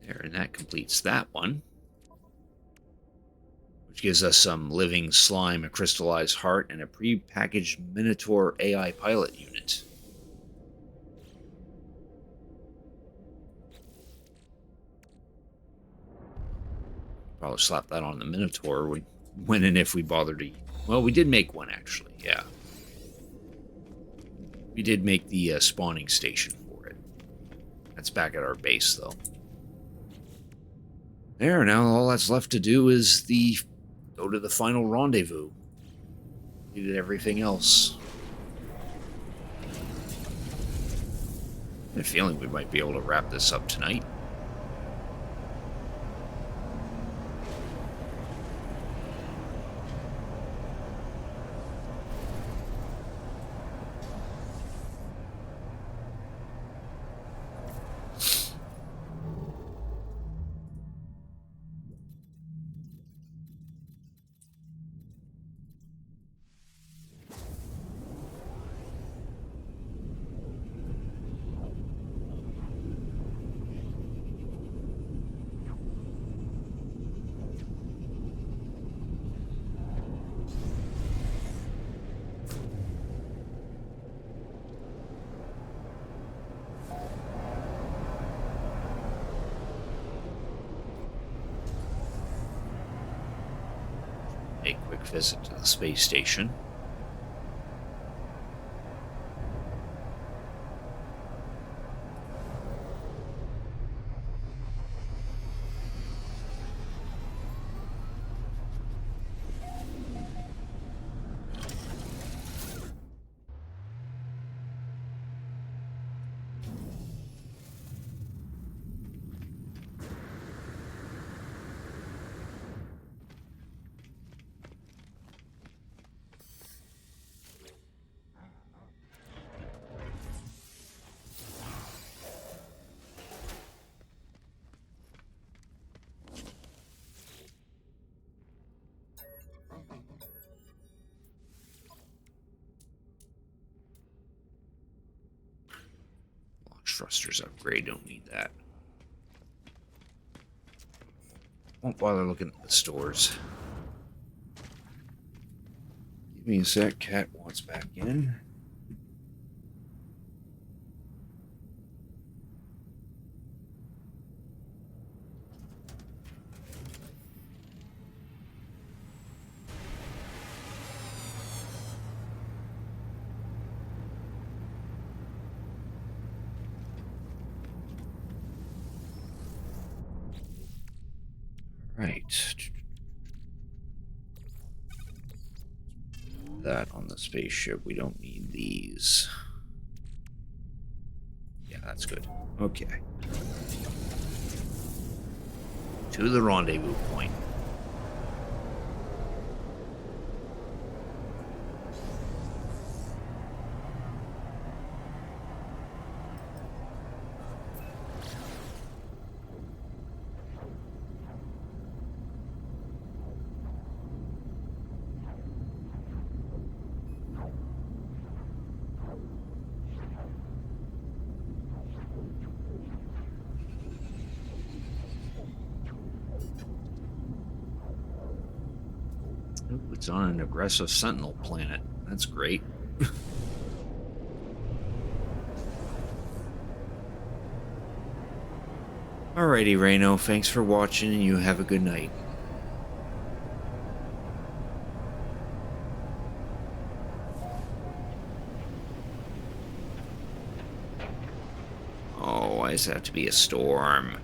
There, and that completes that one. Which gives us some living slime, a crystallized heart, and a pre-packaged Minotaur AI pilot unit. Probably slap that on the Minotaur when and if we bother to... Well, we did make one, actually, yeah. We did make the spawning station for it. That's back at our base, though. There, now all that's left to do is go to the final rendezvous. We did everything else. I have a feeling we might be able to wrap this up tonight. visit to the space station. Launch thrusters upgrade, don't need that. Won't bother looking at the stores. Give me a sec, cat wants back in. Right. That on the spaceship. We don't need these. Yeah, that's good. Okay. To the rendezvous point. Ooh, it's on an aggressive sentinel planet. That's great. Alrighty, Reno. Thanks for watching, and you have a good night. Oh, why does it have to be a storm?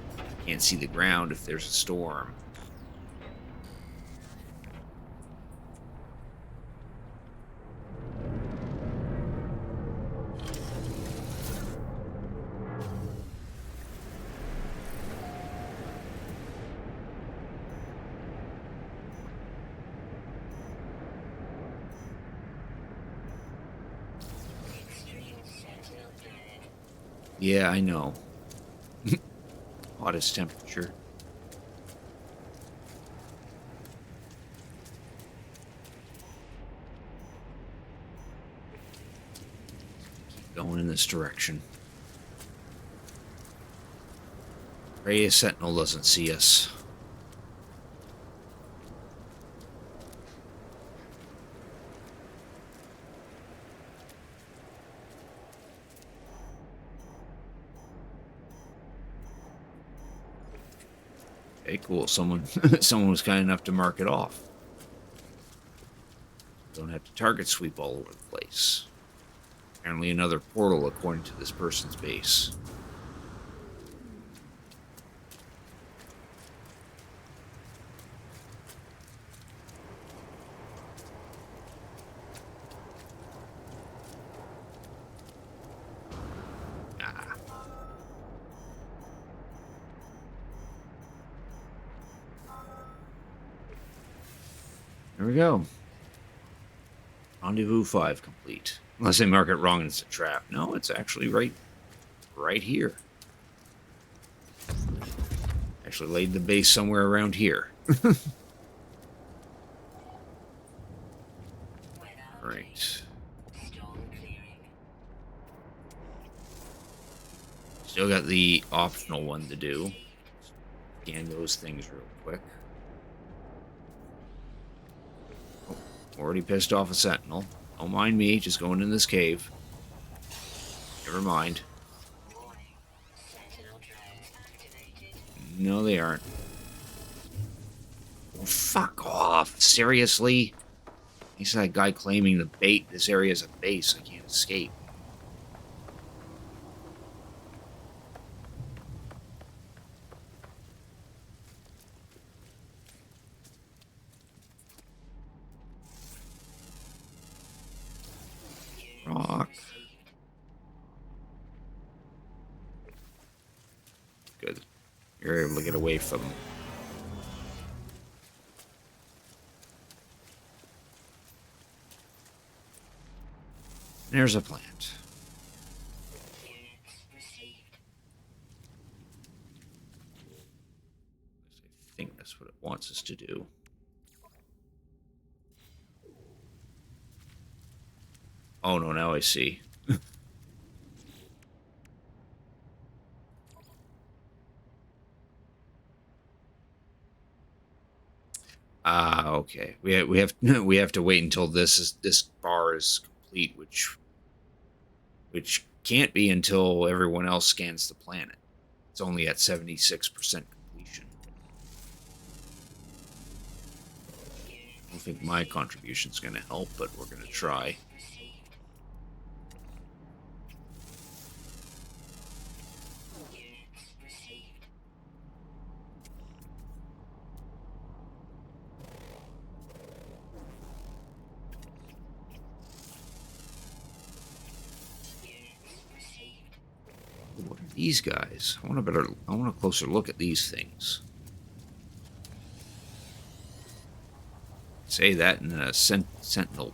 Can't see the ground if there's a storm. Yeah, I know. Hottest temperature. Keep going in this direction. Pray a sentinel doesn't see us. Okay, cool. Someone was kind enough to mark it off. Don't have to target sweep all over the place. Apparently another portal according to this person's base. Ah. There we go. Rendezvous 5 complete. Unless they mark it wrong and it's a trap. No, it's actually right here. Actually laid the base somewhere around here. Right. Still got the optional one to do. Scan those things real quick. Oh, already pissed off a sentinel. Don't mind me, just going in this cave. Never mind. No, they aren't. Oh, fuck off. Seriously? He's that guy claiming the bait. This area is a base. I can't escape. Rock. Good. You're able to get away from him. There's a plant. I think that's what it wants us to do. Oh no, now I see. Ah, okay. We have we have to wait until this bar is complete, which can't be until everyone else scans the planet. It's only at 76% completion. I don't think my contribution's going to help, but we're going to try. What are these guys? I want a closer look at these things. Say that in a sentinel.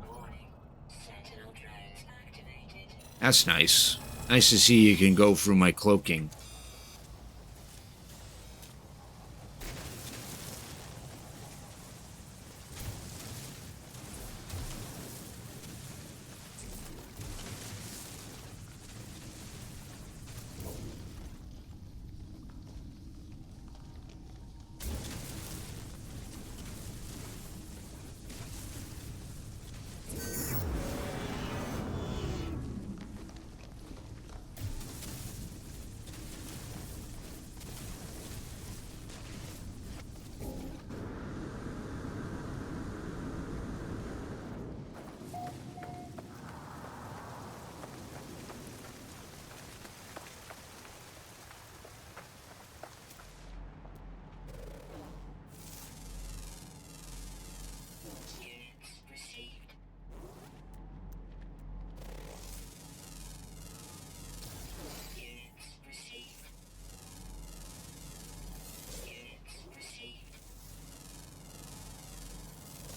Warning. Sentinel drones activated. That's nice. Nice to see you can go through my cloaking. Units received. Units received. Units received. Units received.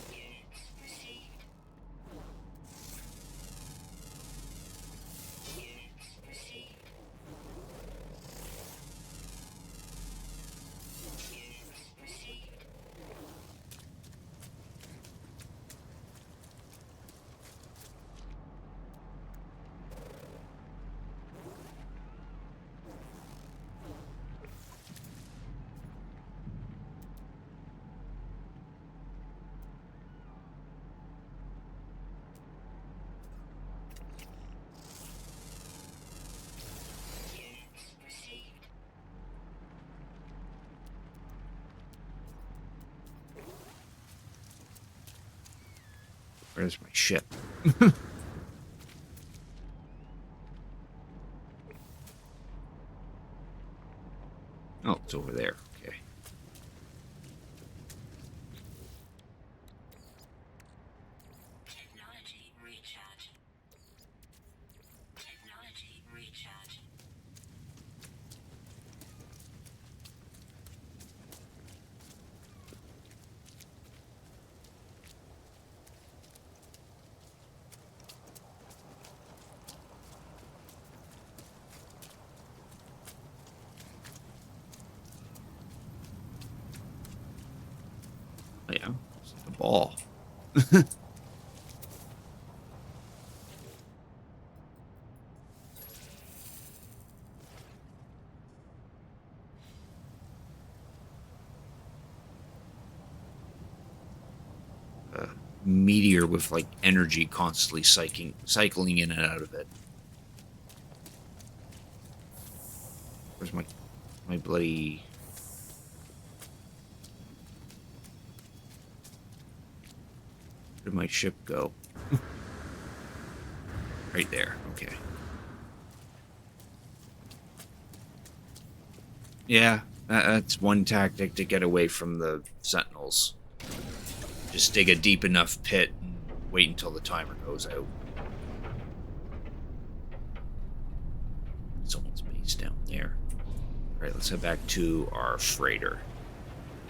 Units received. Units received. Units received. Where's my ship? Oh, it's over there. Okay. Technology recharge. Technology recharge. Oh, yeah. It's like a ball. A meteor with like energy constantly cycling in and out of it. Where's my bloody... Where did my ship go? Right there. Okay. Yeah, that's one tactic to get away from the sentinels. Just dig a deep enough pit and wait until the timer goes out. Someone's base down there. Alright, let's head back to our freighter.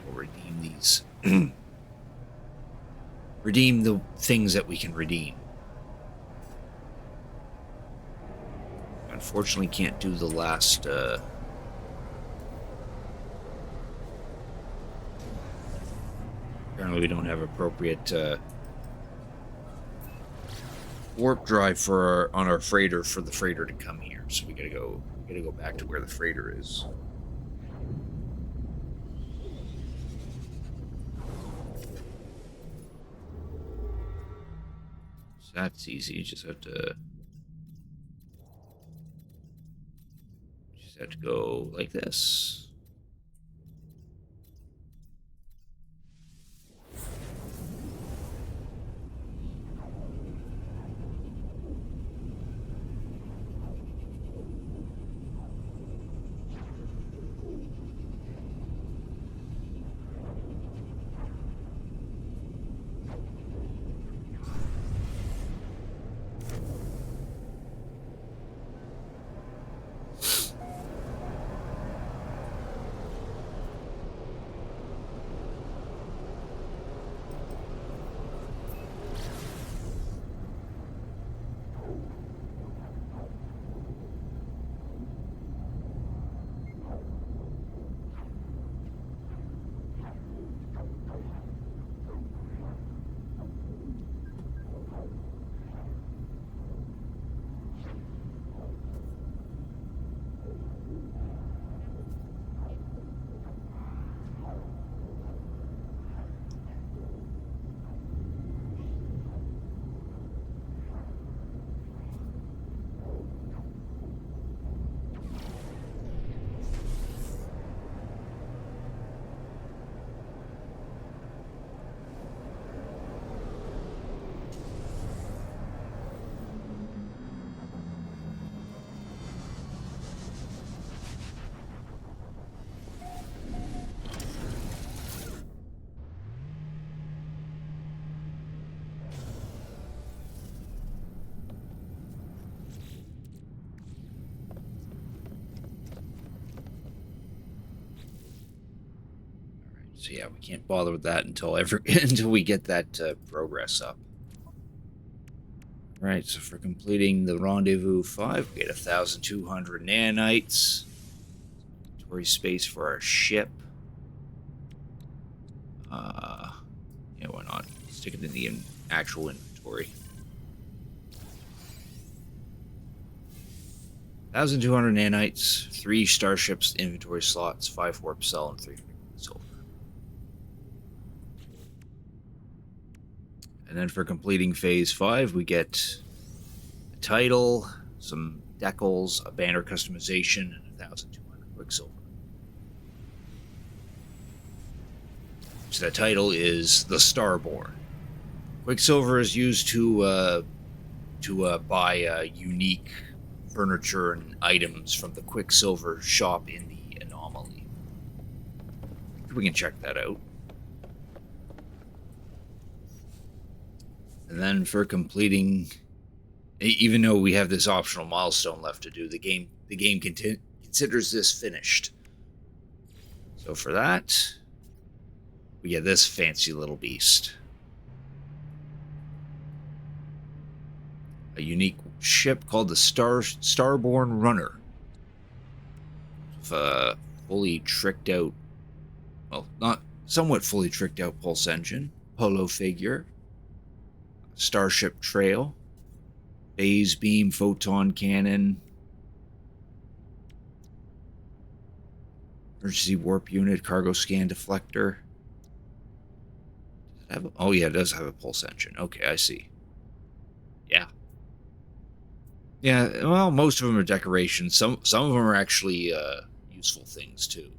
We'll redeem these. Redeem the things that we can redeem. Unfortunately, can't do the last, Apparently we don't have appropriate, warp drive for on our freighter for the freighter to come here. So we gotta go back to where the freighter is. So that's easy. You just have to go like this. So yeah, we can't bother with that until until we get that progress up. Right, so for completing the Rendezvous 5, we get 1,200 nanites. Inventory space for our ship. Yeah, why not? Stick it in the actual inventory. 1,200 nanites, 3 starships inventory slots, 5 warp cell, and 300 silver. And then for completing phase 5, we get a title, some decals, a banner customization, and 1,200 quicksilver. So the title is The Starborn. Quicksilver is used to buy unique furniture and items from the Quicksilver shop in the Anomaly. We can check that out. And then for completing, even though we have this optional milestone left to do, the game considers this finished. So for that, we get this fancy little beast. A unique ship called the Starborn Runner. With a fully tricked out, well, not somewhat fully tricked out pulse engine, polo figure, starship trail, phase beam, photon cannon, emergency warp unit, cargo scan deflector. Does it have oh yeah, it does have a pulse engine. Okay, I see. Yeah. Yeah, well, most of them are decorations. Some of them are actually useful things too.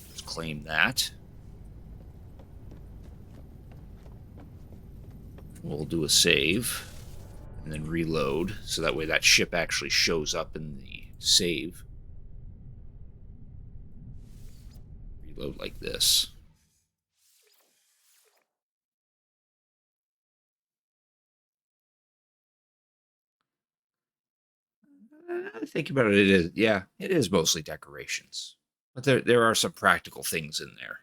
Let's claim that. We'll do a save and then reload, so that way that ship actually shows up in the save. Reload like this. Think about it, it is mostly decorations. But there are some practical things in there.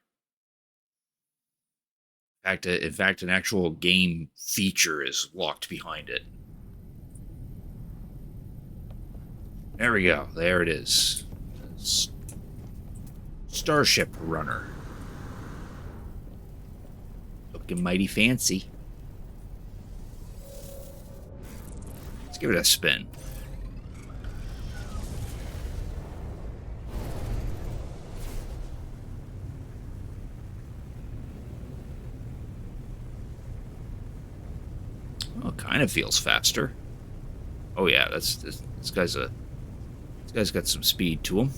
In fact, an actual game feature is locked behind it. There we go. There it is. Starship Runner. Looking mighty fancy. Let's give it a spin. Well, it kind of feels faster. Oh yeah, this guy's got some speed to him.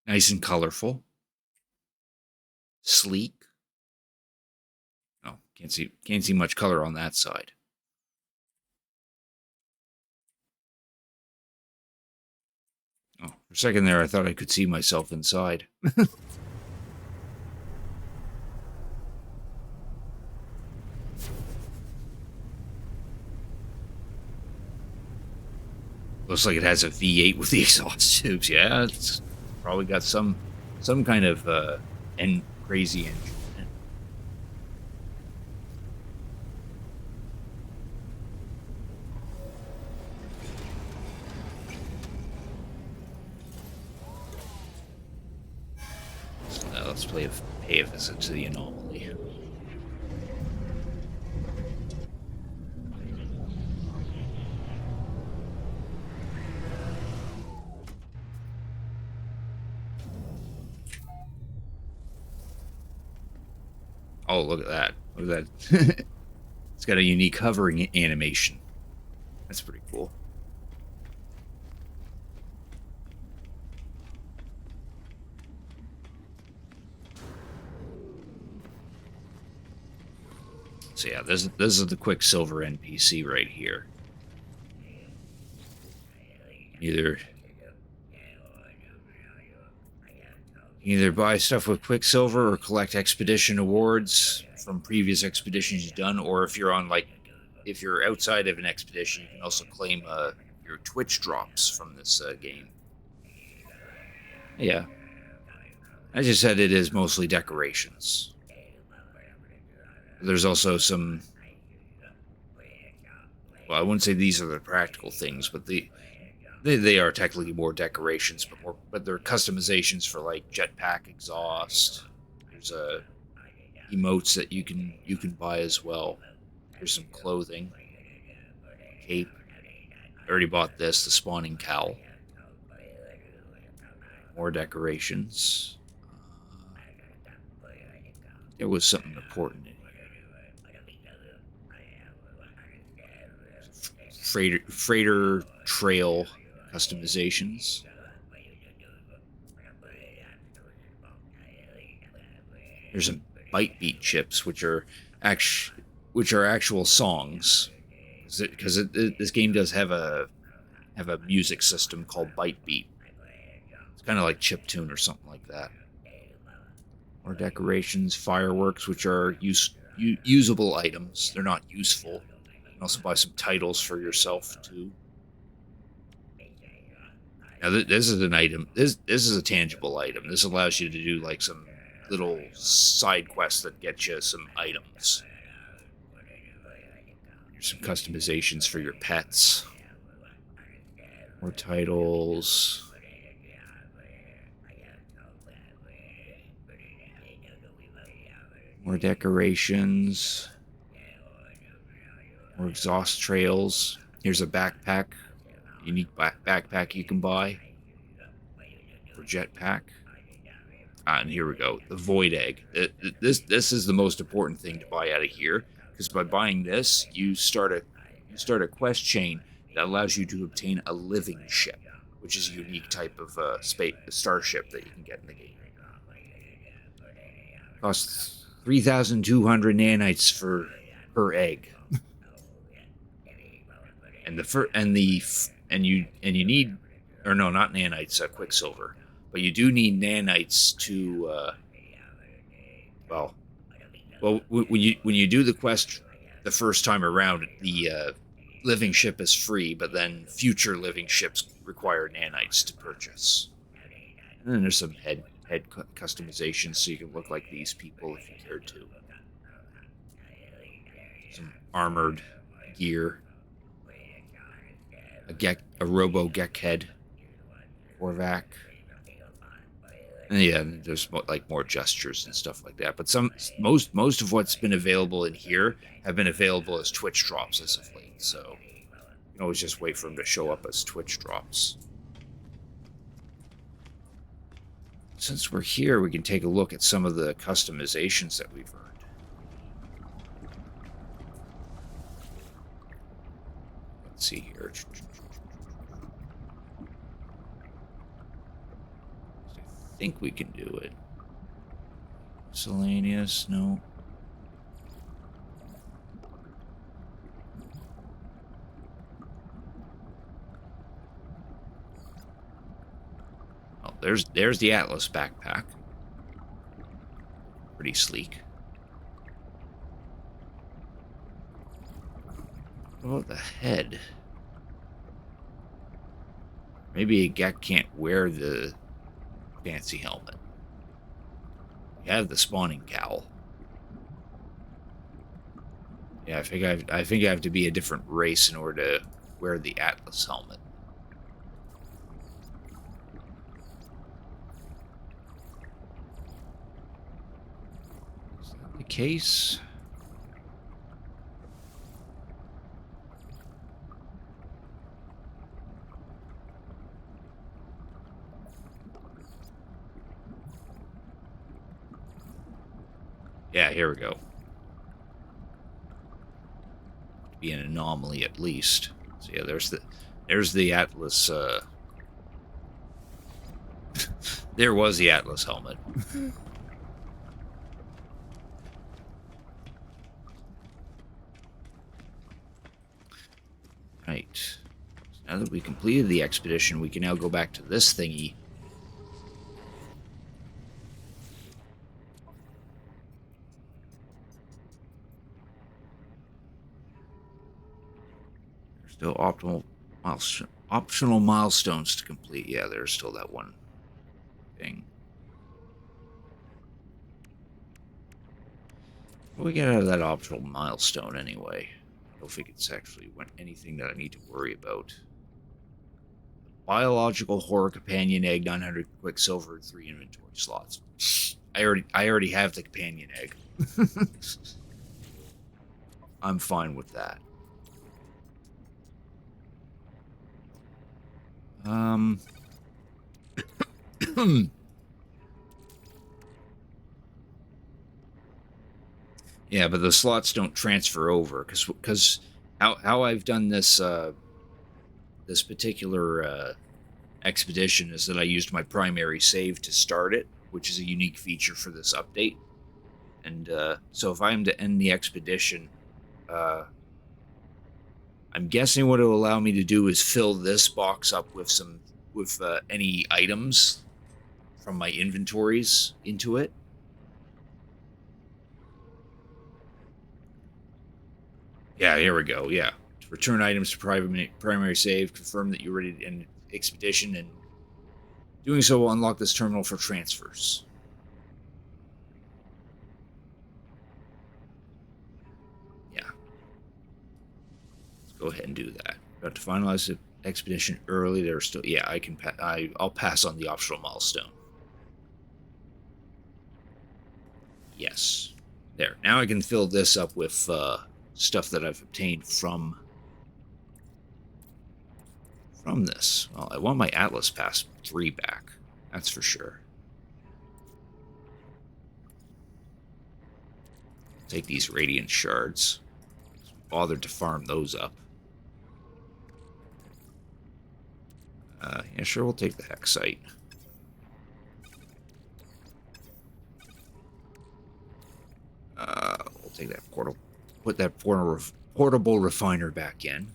Nice and colorful. Sleek. Oh, can't see much color on that side. Oh, for a second there I thought I could see myself inside. Looks like it has a V8 with the exhaust tubes. Yeah, it's probably got some kind of crazy engine. So now let's pay a visit to the anomaly. Oh, look at that. Look at that. It's got a unique hovering animation. That's pretty cool. So yeah, this is the Quicksilver NPC right here. Either buy stuff with Quicksilver or collect expedition awards from previous expeditions you've done, or if you're outside of an expedition, you can also claim your Twitch drops from this game. Yeah. As you said, it is mostly decorations. There's also some... Well, I wouldn't say these are the practical things, but they are technically more decorations, but they're customizations for like jetpack exhaust. There's emotes that you can buy as well. There's some clothing, cape. I already bought this, the spawning cowl. More decorations. There was something important in here. Freighter trail customizations. There's some Byte Beat chips, which are actual songs, because this game does have a music system called Byte Beat. It's kind of like chiptune or something like that. More decorations, fireworks, which are usable items. They're not useful. You can also buy some titles for yourself too. Now this is an item. This is a tangible item. This allows you to do like some little side quests that get you some items. Here's some customizations for your pets. More titles. More decorations. More exhaust trails. Here's a backpack. Unique backpack you can buy. Or jetpack. And here we go. The Void Egg. This is the most important thing to buy out of here, because by buying this, you start a quest chain that allows you to obtain a living ship, which is a unique type of starship that you can get in the game. Costs 3,200 nanites per egg, and you need, or no, not nanites, quicksilver, but you do need nanites to when you do the quest the first time around, the living ship is free, but then future living ships require nanites to purchase. And then there's some head customization, so you can look like these people if you cared to. Some armored gear, a robo Gek head, Korvac. And yeah, there's more gestures and stuff like that. But most of what's been available in here have been available as Twitch drops as of late. So you can always just wait for them to show up as Twitch drops. Since we're here, we can take a look at some of the customizations that we've earned. Let's see here. I think we can do it. Miscellaneous, no. Oh, there's the Atlas backpack. Pretty sleek. What about the head? Maybe a Gek can't wear the fancy helmet. You have the spawning cowl. Yeah, I think I have to be a different race in order to wear the Atlas helmet. Is that the case? Yeah, here we go. Be an anomaly at least. So yeah, there's the Atlas. There was the Atlas helmet. Right. So now that we completed the expedition, we can now go back to this thingy. Still optional milestones to complete. Yeah, there's still that one thing. What do we get out of that optional milestone anyway? I don't think it's actually anything that I need to worry about. Biological horror companion egg, 900 quicksilver, 3 inventory slots. I already have the companion egg. I'm fine with that. Yeah, but the slots don't transfer over because how I've done this this particular expedition is that I used my primary save to start it, which is a unique feature for this update. And so if I am to end the expedition, I'm guessing what it will allow me to do is fill this box up with any items from my inventories into it. Yeah, here we go. Yeah. Return items to primary save. Confirm that you're ready to end expedition, and doing so will unlock this terminal for transfers. Yeah. Let's go ahead and do that. About to finalize the expedition early. There's still... Yeah, I can... I'll pass on the optional milestone. Yes. There. Now I can fill this up with... stuff that I've obtained from this. Well, I want my Atlas Pass 3 back. That's for sure. Take these Radiant Shards. bothered to farm those up. Yeah, sure, we'll take the Hexite. We'll take that portal. Put that portable refiner back in.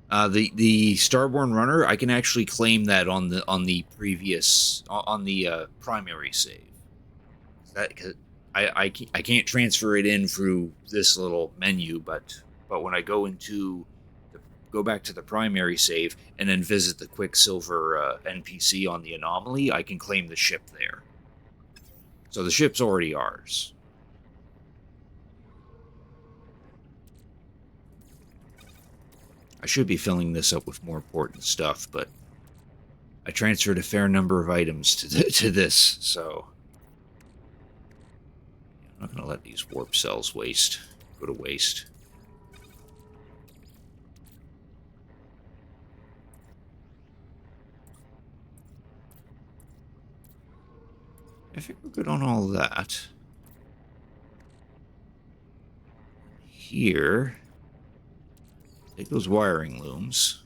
The Starborn Runner, I can actually claim that on the previous on the primary save. That cause I can't transfer it in through this little menu, but when I go back to the primary save and then visit the Quicksilver NPC on the anomaly, I can claim the ship there. So the ship's already ours. I should be filling this up with more important stuff, but I transferred a fair number of items to this, so I'm not going to let these warp cells go to waste. I think we're good on all of that. Here, take those wiring looms.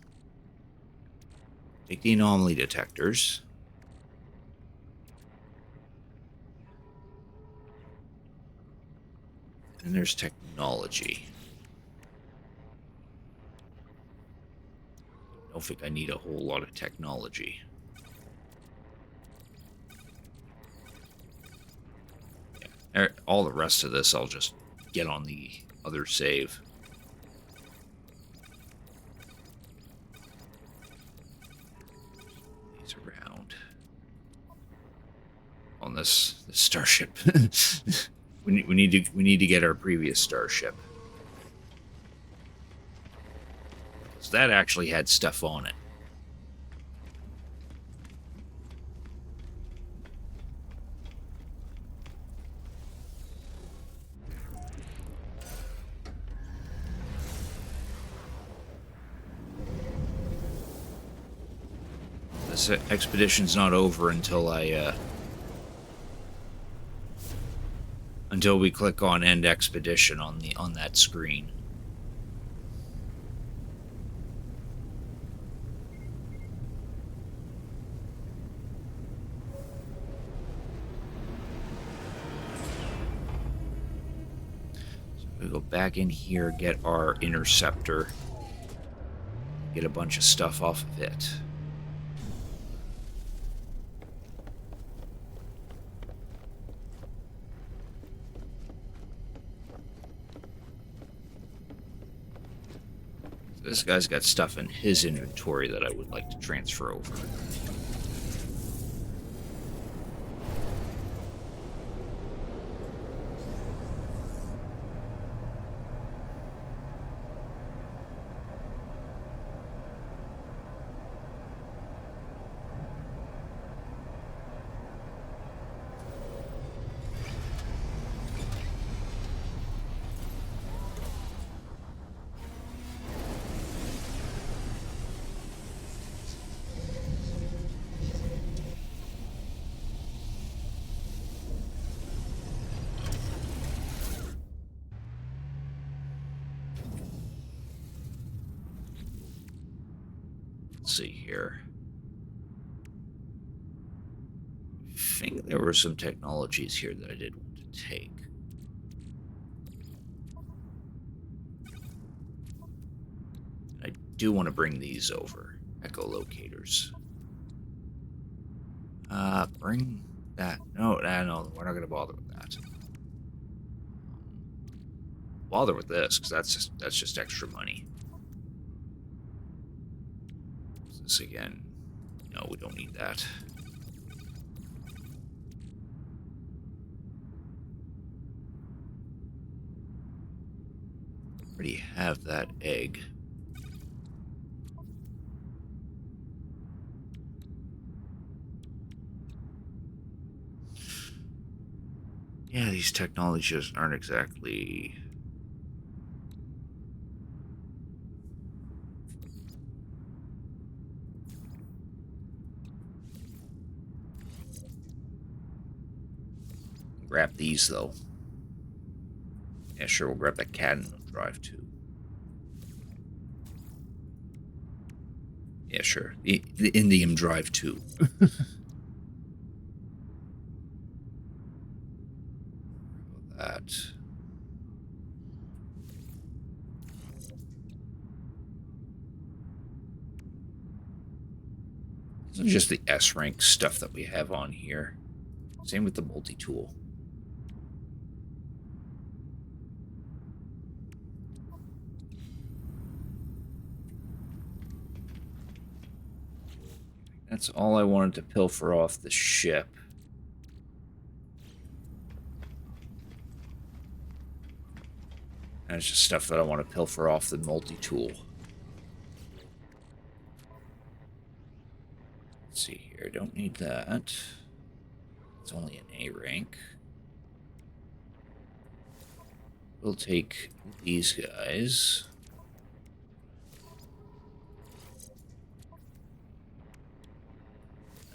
Take the anomaly detectors. And there's technology. I don't think I need a whole lot of technology. Yeah, all the rest of this I'll just get on the other save. These around. On this starship. we need to get our previous starship. So that actually had stuff on it. This expedition's not over until until we click on End Expedition on that screen. So we go back in here, get our interceptor, get a bunch of stuff off of it. This guy's got stuff in his inventory that I would like to transfer over. Let's see here. I think there were some technologies here that I did want to take. I do want to bring these over. Echolocators. Bring that. No, we're not going to bother with that. Bother with this, because that's just extra money. This again. No, we don't need that. Already have that egg. Yeah, these technologies aren't exactly... grab these, though. Yeah, sure, we'll grab that Cadmium drive, too. Yeah, sure. The indium drive, too. That. This is just the S-rank stuff that we have on here. Same with the multi-tool. That's all I wanted to pilfer off the ship. And it's just stuff that I want to pilfer off the multi-tool. Let's see here. Don't need that. It's only an A rank. We'll take these guys.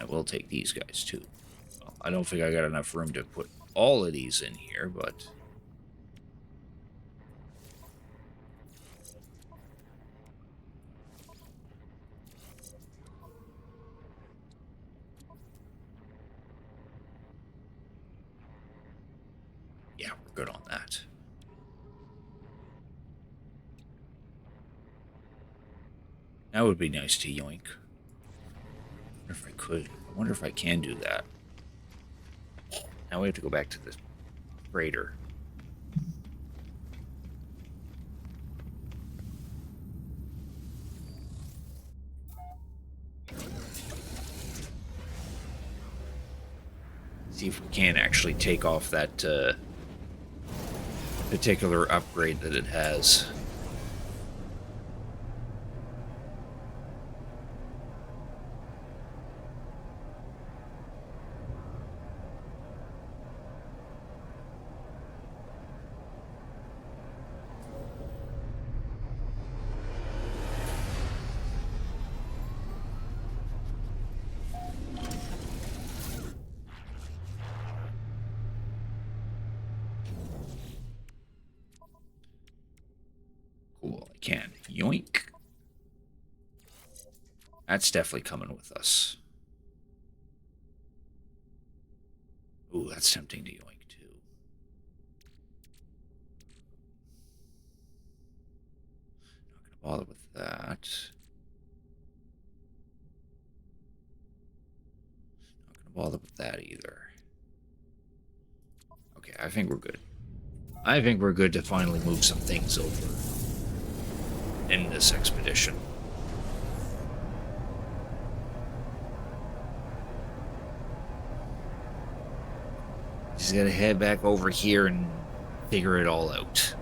I will take these guys too. Well, I don't think I got enough room to put all of these in here, but... yeah, we're good on that. That would be nice to yoink. I wonder if I could. I wonder if I can do that. Now we have to go back to the freighter. See if we can actually take off that particular upgrade that it has. Cool, I can. Yoink. That's definitely coming with us. Ooh, that's tempting to yoink too. Not gonna bother with that. Not gonna bother with that either. Okay, I think we're good. I think we're good to finally move some things over in this expedition. Just gotta head back over here and figure it all out.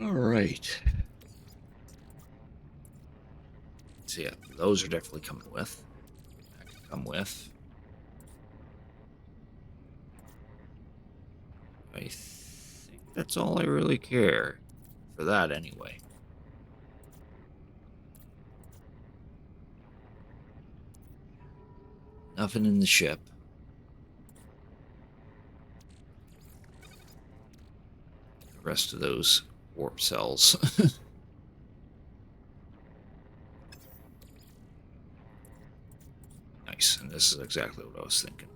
All right. So yeah, those are definitely coming with. That can come with. I think that's all I really care for that anyway. Nothing in the ship. The rest of those warp cells. Nice, and this is exactly what I was thinking.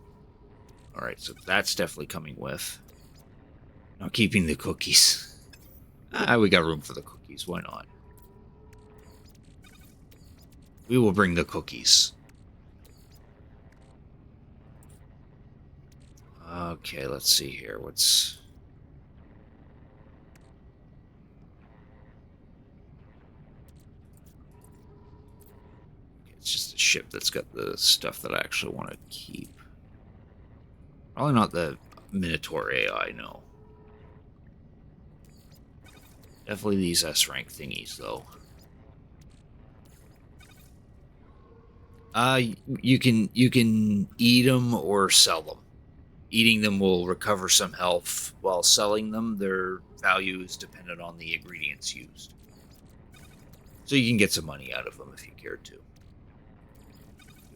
Alright, so that's definitely coming with. Now keeping the cookies. We got room for the cookies, why not? We will bring the cookies. Okay, let's see here. What's... ship that's got the stuff that I actually want to keep. Probably not the Minotaur AI, no. Definitely these S-rank thingies, though. You can eat them or sell them. Eating them will recover some health, while selling them, their value is dependent on the ingredients used. So you can get some money out of them if you care to. You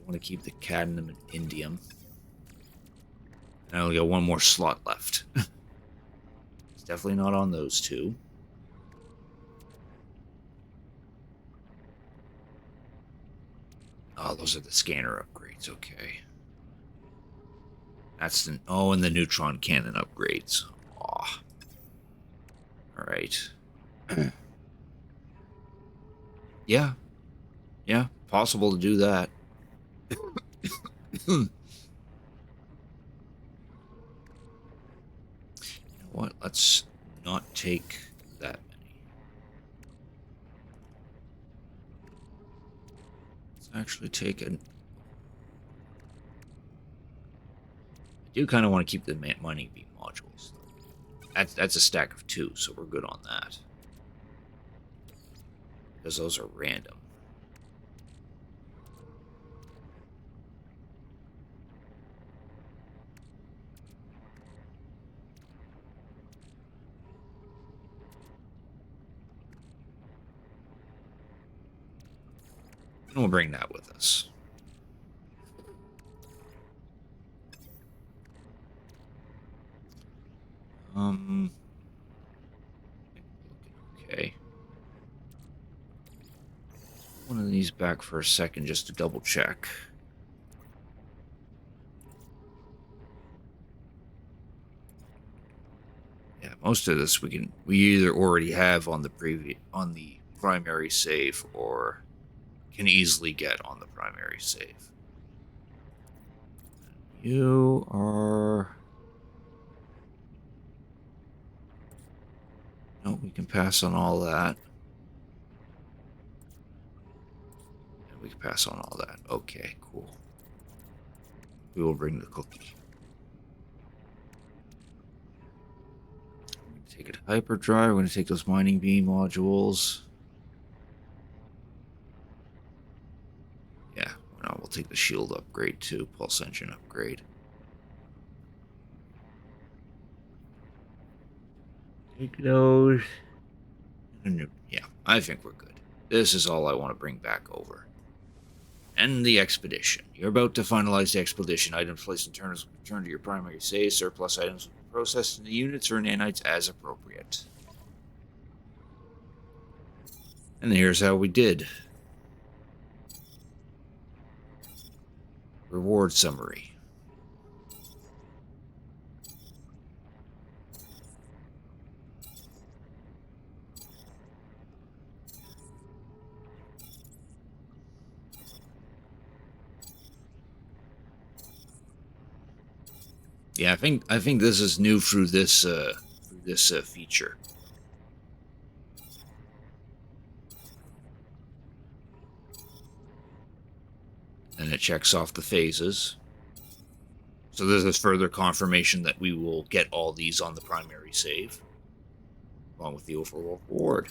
want to keep the cadmium and indium. And I only got one more slot left. It's definitely not on those two. Oh, those are the scanner upgrades. Okay. That's the... Oh, and the neutron cannon upgrades. Oh. Alright. Yeah. Yeah, possible to do that. You know what? Let's not take that many. Let's actually take an... I do kind of want to keep the mining beam modules. That's a stack of 2, so we're good on that. Because those are random. And we'll bring that with us. Okay. One of these back for a second just to double check. Yeah, most of this we either already have on the primary save or can easily get on the primary save. You are... No, we can pass on all that. And we can pass on all that. Okay, cool. We will bring the cookie. Take it to hyperdrive. We're going to take those mining beam modules. Yeah, no, we'll take the shield upgrade too. Pulse engine upgrade. Take those. Yeah, I think we're good. This is all I want to bring back over. End the expedition. You're about to finalize the expedition. Items placed in turns will return to your primary save. Surplus items will be processed into units or nanites as appropriate. And here's how we did. Reward summary. Yeah, I think this is new through this feature. And it checks off the phases. So this is further confirmation that we will get all these on the primary save, along with the overall reward.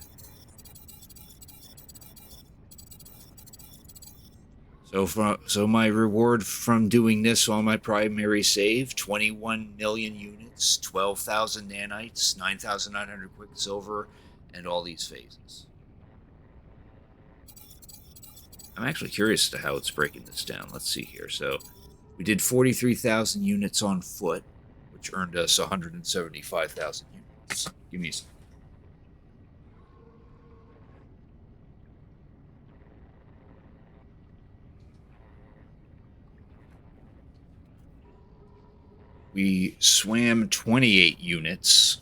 So my reward from doing this on my primary save, 21 million units, 12,000 nanites, 9,900 quicksilver, and all these phases. I'm actually curious as to how it's breaking this down. Let's see here. So we did 43,000 units on foot, which earned us 175,000 units. Give me some. We swam 28 units.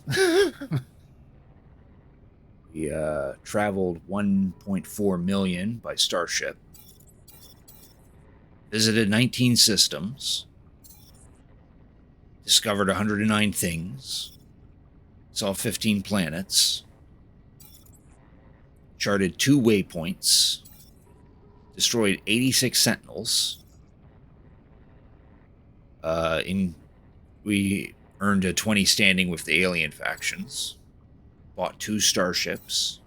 We traveled 1.4 million by starship. Visited 19 systems. Discovered 109 things. Saw 15 planets. Charted 2 waypoints. destroyed 86 Sentinels. We earned a 20 standing with the alien factions. Bought 2 starships.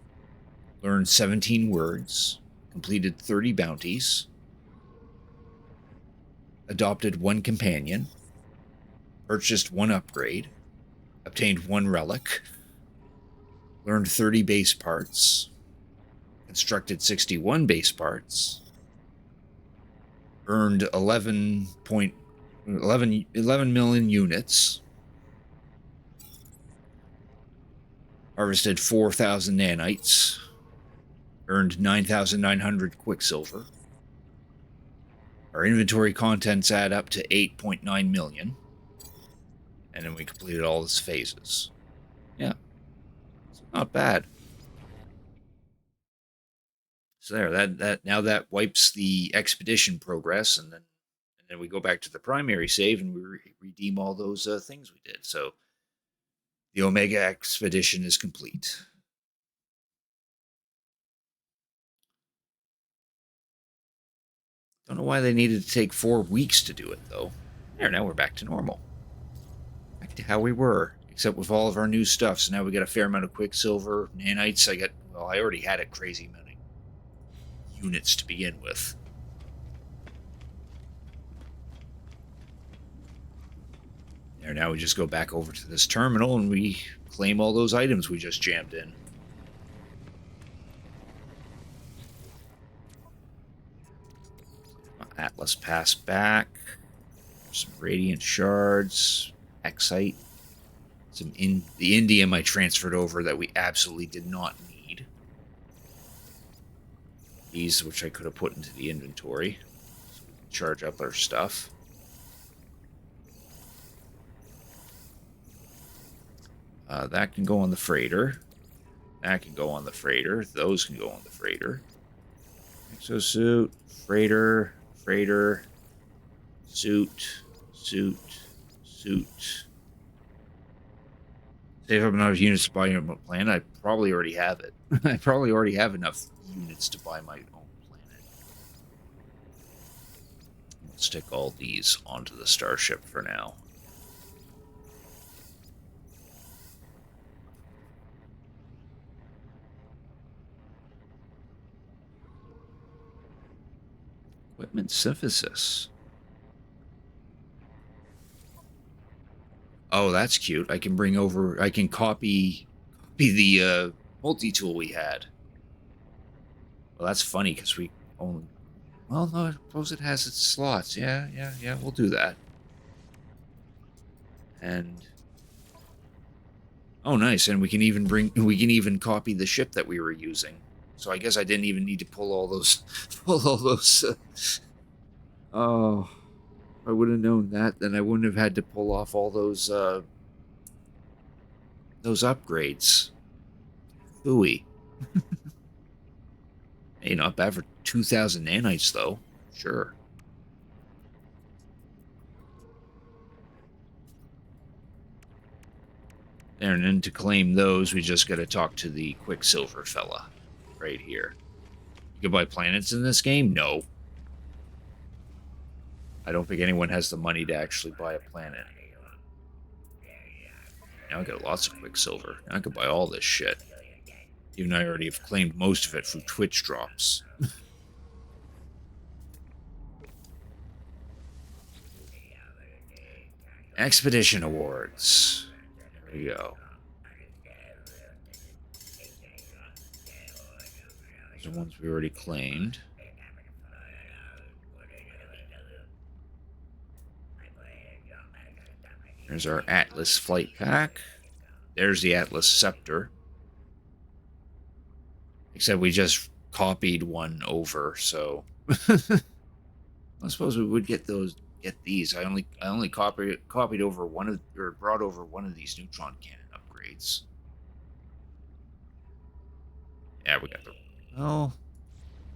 Learned 17 words. Completed 30 bounties. Adopted 1 companion. Purchased 1 upgrade. Obtained 1 relic. Learned 30 base parts. Constructed 61 base parts. Earned 11 million units. Harvested 4,000 nanites. Earned 9,900 quicksilver. Our inventory contents add up to 8.9 million. And then we completed all its phases. Yeah. It's not bad. So there, now that wipes the expedition progress, and then we go back to the primary save and we redeem all those things we did. So the Omega expedition is complete. Don't know why they needed to take 4 weeks to do it, though. There, now we're back to normal. Back to how we were, except with all of our new stuff. So now we got a fair amount of quicksilver, nanites. I already had a crazy amount of units to begin with. There, now we just go back over to this terminal and we claim all those items we just jammed in. Atlas pass back. Some radiant shards. Exite. The indium I transferred over that we absolutely did not need. These, which I could have put into the inventory. So we can charge up our stuff. That can go on the freighter. That can go on the freighter. Those can go on the freighter. Exosuit, freighter, suit. Save up enough units to buy your own planet. I probably already have it. I probably already have enough units to buy my own planet. We'll stick all these onto the starship for now. Equipment synthesis. Oh, that's cute. I can copy the multi-tool we had. Well, that's funny because we only... Well, no, I suppose it has its slots. Yeah, we'll do that. And... Oh, nice. And we can even copy the ship that we were using. So I guess I didn't even need to pull all those... Oh... If I would have known that, then I wouldn't have had to pull off all those upgrades. Ooey. Hey, not bad for 2,000 nanites, though. Sure. And then to claim those, we just got to talk to the Quicksilver fella. Right here. You can buy planets in this game? No. I don't think anyone has the money to actually buy a planet. Now I got lots of Quicksilver. Now I could buy all this shit. Even though I already have claimed most of it through Twitch drops. Expedition Awards. There we go. Those are ones we already claimed. There's our Atlas flight pack. There's the Atlas scepter. Except we just copied one over, so I suppose we would get these. I only copied over brought over one of these neutron cannon upgrades. Yeah, we got the... Oh,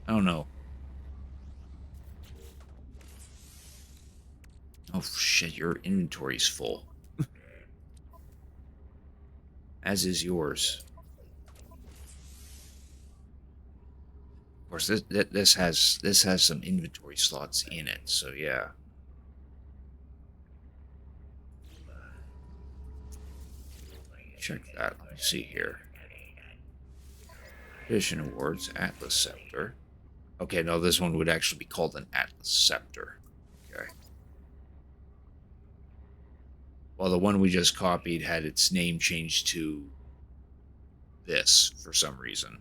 I don't know. Oh shit, your inventory's full. As is yours. course, this has some inventory slots in it, so yeah. Check that. Let me see here. Edition Awards, Atlas Scepter. Okay, no, this one would actually be called an Atlas Scepter. Okay. Well, the one we just copied had its name changed to this for some reason.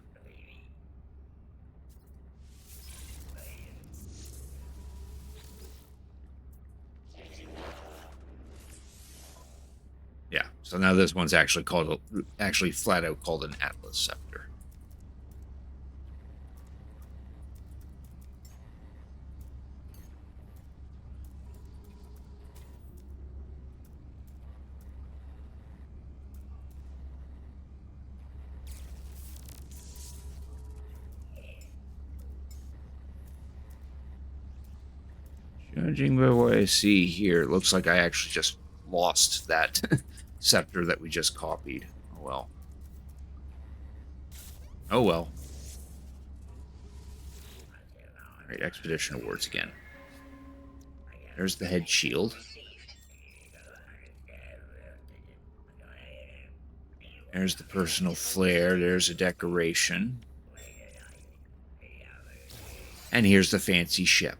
Yeah, so now this one's actually flat out called an Atlas Scepter. Judging by what I see here, it looks like I actually just lost that scepter that we just copied. Oh well. Oh well. Alright, Expedition Awards again. There's the head shield. There's the personal flair. There's a decoration. And here's the fancy ship.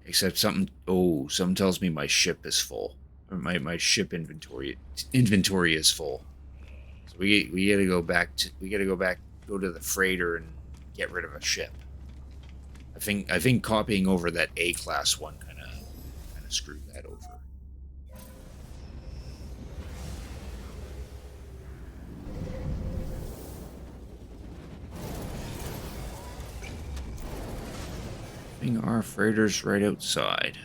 Except something tells me my ship is full. Or my ship inventory is full. So we gotta go back go to the freighter and get rid of a ship. I think copying over that A class one kinda screwed that over. I think our freighter's right outside.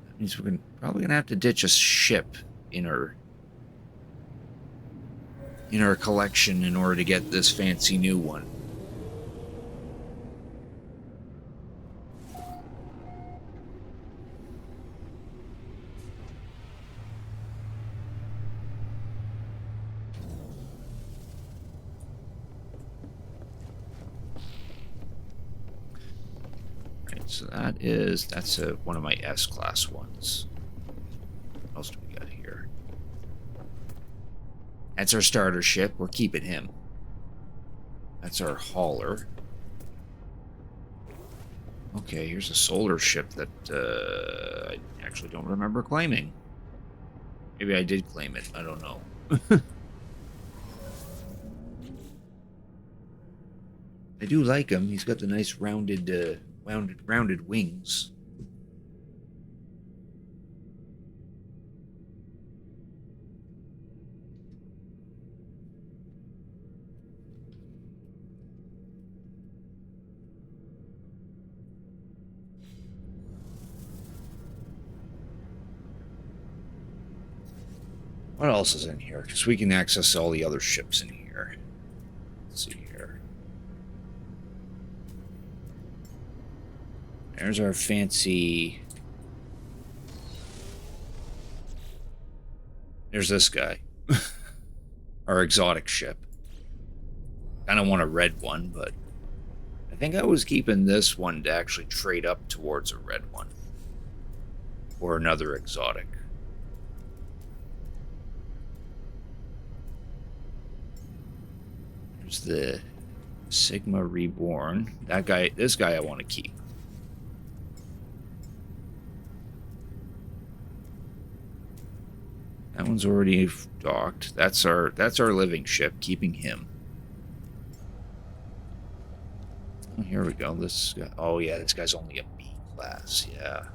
That means we're probably gonna have to ditch a ship in our collection in order to get this fancy new one. So that's one of my S-class ones. What else do we got here? That's our starter ship. We're keeping him. That's our hauler. Okay, here's a solar ship that I actually don't remember claiming. Maybe I did claim it. I don't know. I do like him. He's got the nice rounded wings. What else is in here? Because we can access all the other ships in here. Let's see here. There's our fancy... There's this guy. Our exotic ship. Kind of want a red one, but... I think I was keeping this one to actually trade up towards a red one. Or another exotic. There's the Sigma Reborn. This guy I want to keep. That one's already docked. That's our living ship, keeping him. Oh, here we go. This guy, oh yeah, this guy's only a B class. Yeah.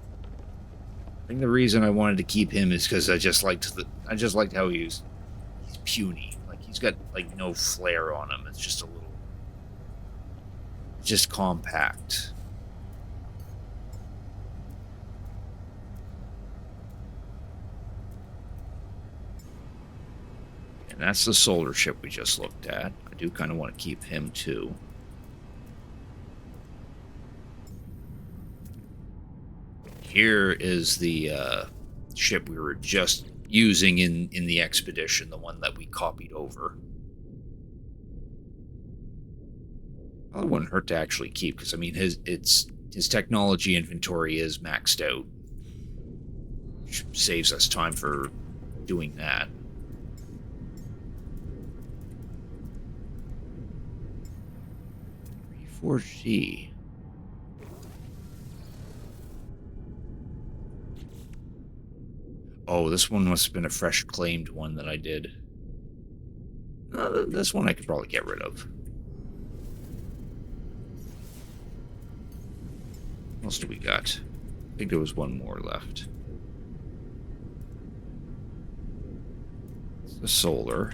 I think the reason I wanted to keep him is because I just liked how he's puny. Like he's got like no flair on him. It's just just compact. And that's the solar ship we just looked at. I do kind of want to keep him too. here is the ship we were just using in the expedition, the one that we copied over. Well, it wouldn't hurt to actually keep, because I mean his technology inventory is maxed out, which saves us time for doing that. Reforged. Oh, this one must have been a fresh claimed one that I did. This one I could probably get rid of. What else do we got? I think there was one more left. It's the solar.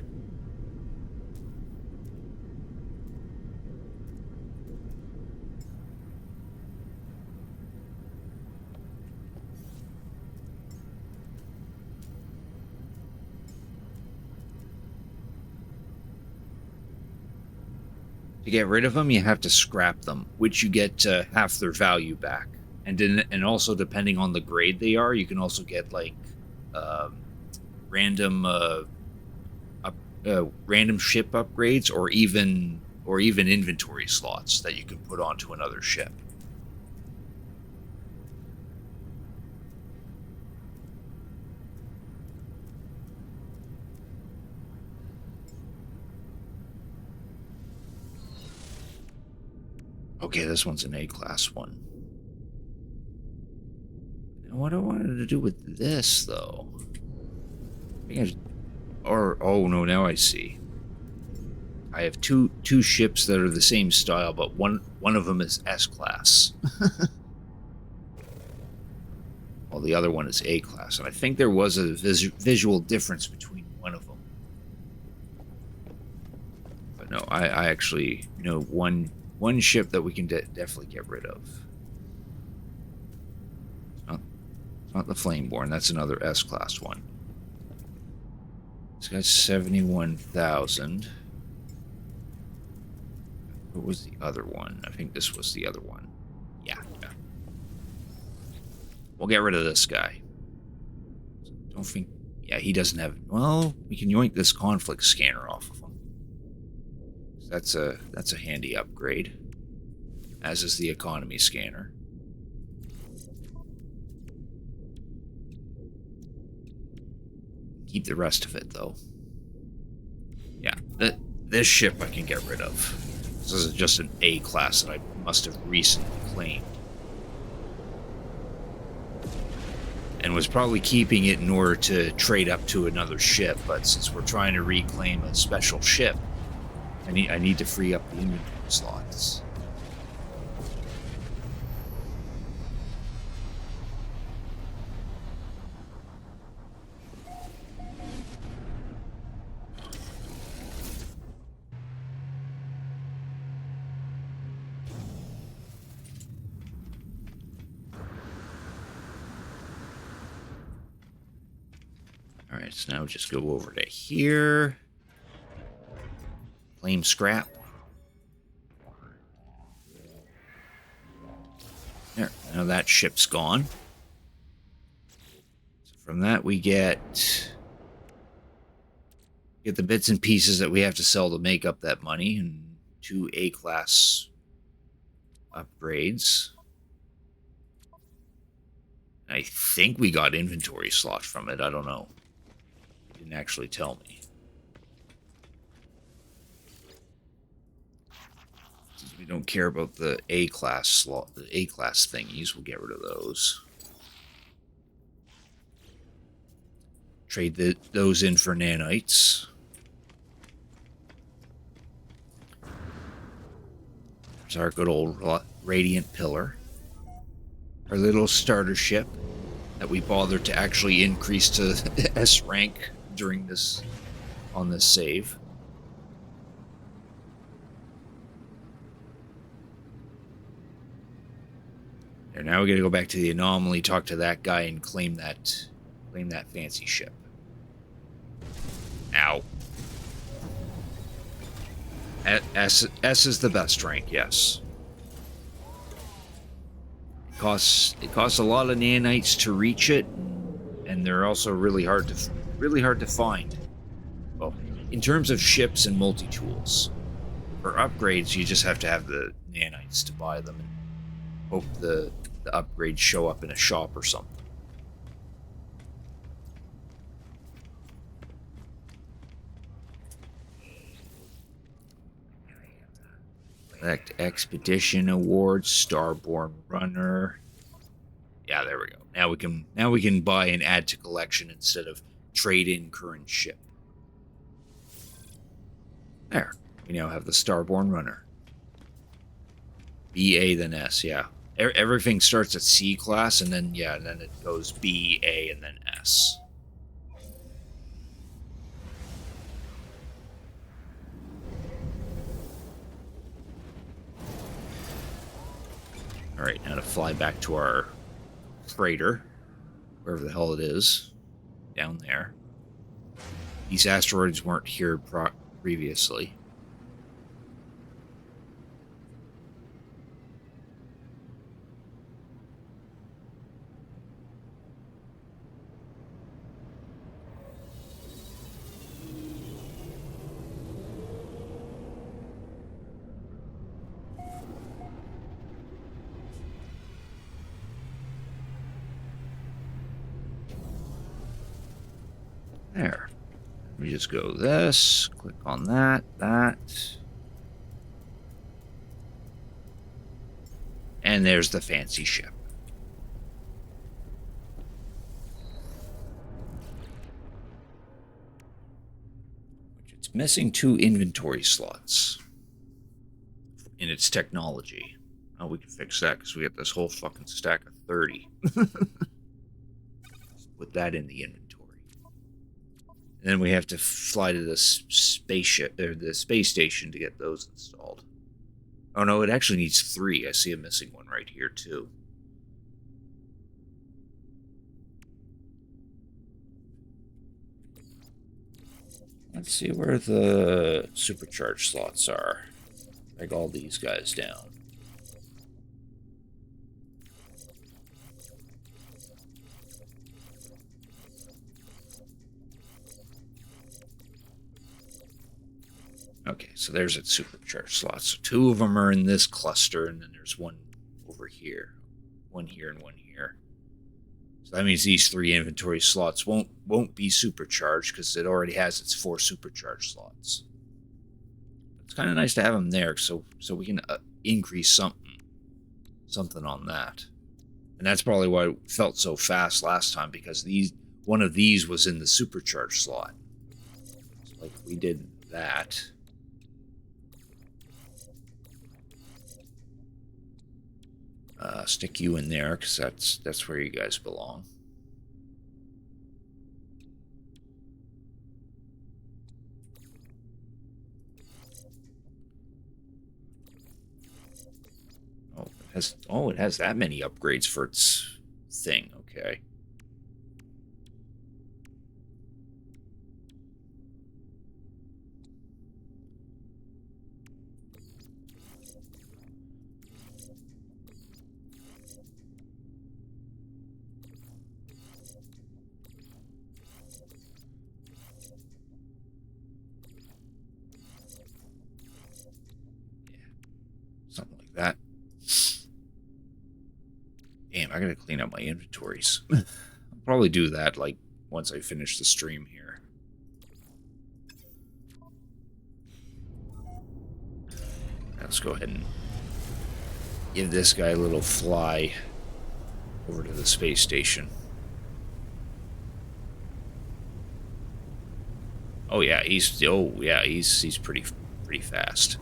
To get rid of them, you have to scrap them, which you get half their value back. And also, depending on the grade they are, you can also get like random random ship upgrades, or even inventory slots that you can put onto another ship. Okay, this one's an A-class one. Now, what I wanted to do with this, though... oh no, now I see. I have two ships that are the same style, but one of them is S-class. While the other one is A-class. And I think there was a visual difference between one of them. But no, I actually know one ship that we can definitely get rid of. It's not the Flameborn. That's another S-class one. This guy's 71,000. What was the other one? I think this was the other one. Yeah. We'll get rid of this guy. Don't think... Yeah, he doesn't have... Well, we can yoink this conflict scanner off of him. That's a handy upgrade, as is the economy scanner. Keep the rest of it, though. Yeah, this ship I can get rid of. This is just an A-class that I must have recently claimed. And was probably keeping it in order to trade up to another ship, but since we're trying to reclaim a special ship, I need to free up the inventory slots. Alright, so now just go over to here. Claim scrap. There, now that ship's gone. So from that we get the bits and pieces that we have to sell to make up that money, and 2 A-class upgrades. I think we got inventory slots from it, I don't know. It didn't actually tell me. Since we don't care about the A-class slot, the A-class thingies, we'll get rid of those. Trade those in for nanites. There's our good old Radiant Pillar. Our little starter ship that we bothered to actually increase to S rank during this, on this save. And now we gotta go back to the anomaly, talk to that guy, and claim that fancy ship. Ow. S is the best rank, yes. It costs a lot of nanites to reach it, and they're also really hard to find. Well, in terms of ships and multi-tools. For upgrades, you just have to have the nanites to buy them and hope the upgrades show up in a shop or something. Select Expedition Award, Starborn Runner. Yeah, there we go. Now we can buy and add to collection instead of trade in current ship. There. We now have the Starborn Runner. B, A, then S, yeah. Everything starts at C class, and then, yeah, and then it goes B, A, and then S. Alright, now to fly back to our freighter, wherever the hell it is, down there. These asteroids weren't here previously. There. We just go this, click on that. And there's the fancy ship. It's missing 2 inventory slots in its technology. Oh, we can fix that because we got this whole fucking stack of 30. Put that in the inventory. And then we have to fly to the spaceship or the space station to get those installed. Oh no, it actually needs 3. I see a missing one right here too. Let's see where the supercharged slots are. Drag all these guys down. Okay, so there's its supercharged slots. So 2 of them are in this cluster, and then there's one over here. One here and one here. So that means these 3 inventory slots won't be supercharged because it already has its 4 supercharged slots. It's kind of nice to have them there so we can increase something on that. And that's probably why it felt so fast last time, because one of these was in the supercharged slot. So like we did that. Stick you in there because that's where you guys belong. It has that many upgrades for its thing. Okay. Something like that. Damn, I gotta clean up my inventories. I'll probably do that, like, once I finish the stream here. Let's go ahead and give this guy a little fly over to the space station. Oh yeah, he's pretty fast.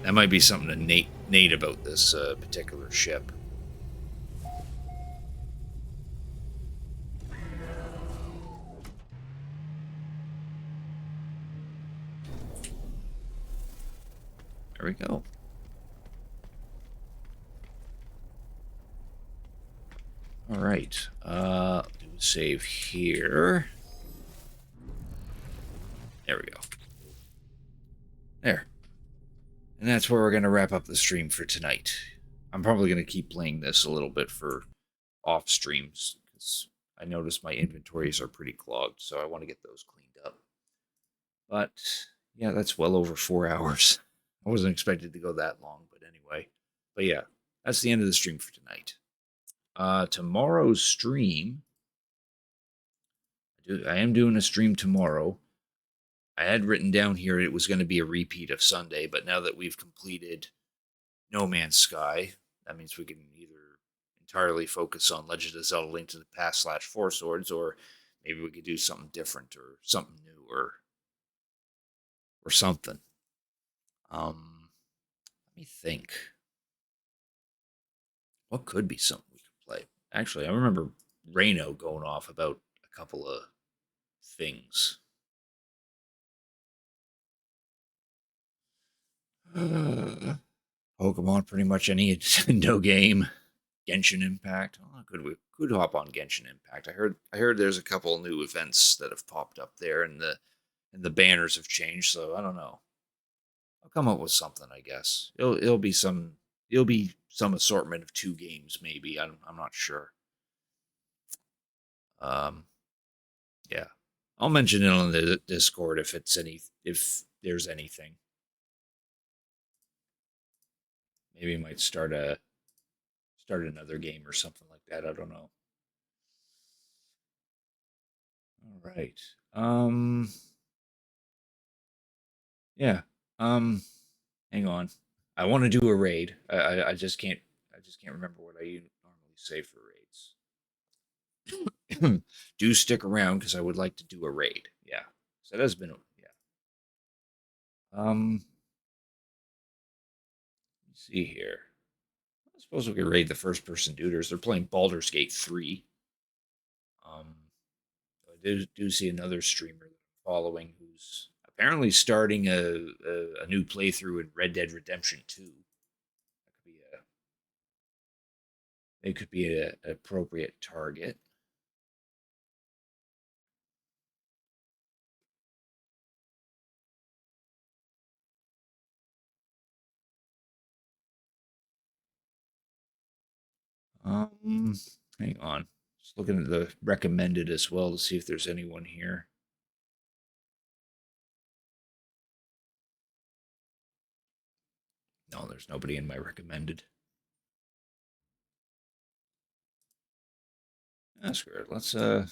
That might be something to Nate about this particular ship. There we go. All right. Do a save here. There we go. There. And that's where we're going to wrap up the stream for tonight. I'm probably going to keep playing this a little bit for off streams because I noticed my inventories are pretty clogged, so I want to get those cleaned up. But yeah, that's well over 4 hours. I wasn't expected to go that long, but anyway. But yeah, that's the end of the stream for tonight. Tomorrow's stream, I am doing a stream tomorrow. I had written down here it was going to be a repeat of Sunday, but now that we've completed No Man's Sky, that means we can either entirely focus on Legend of Zelda: Link to the Past / Four Swords, or maybe we could do something different or something new or something. Let me think. What could be something we could play? Actually, I remember Reno going off about a couple of things. Pokemon, pretty much any Nintendo game. Genshin Impact. Oh, could hop on Genshin Impact. I heard there's a couple new events that have popped up there, and the banners have changed. So I don't know. I'll come up with something. I guess it'll be some assortment of 2 games maybe. I'm not sure. Yeah, I'll mention it on the Discord if there's anything. Maybe I might start another game or something like that. I don't know. All right. Yeah. Hang on. I want to do a raid. I just can't remember what I normally say for raids. Do stick around because I would like to do a raid. Yeah. So that has been yeah. Let's see here. I suppose we could raid the first person duders. They're playing Baldur's Gate 3. I do see another streamer that I'm following who's apparently starting a new playthrough in Red Dead Redemption 2. They could be an appropriate target. Hang on. Just looking at the recommended as well to see if there's anyone here. No, there's nobody in my recommended. That's good. Let's we'll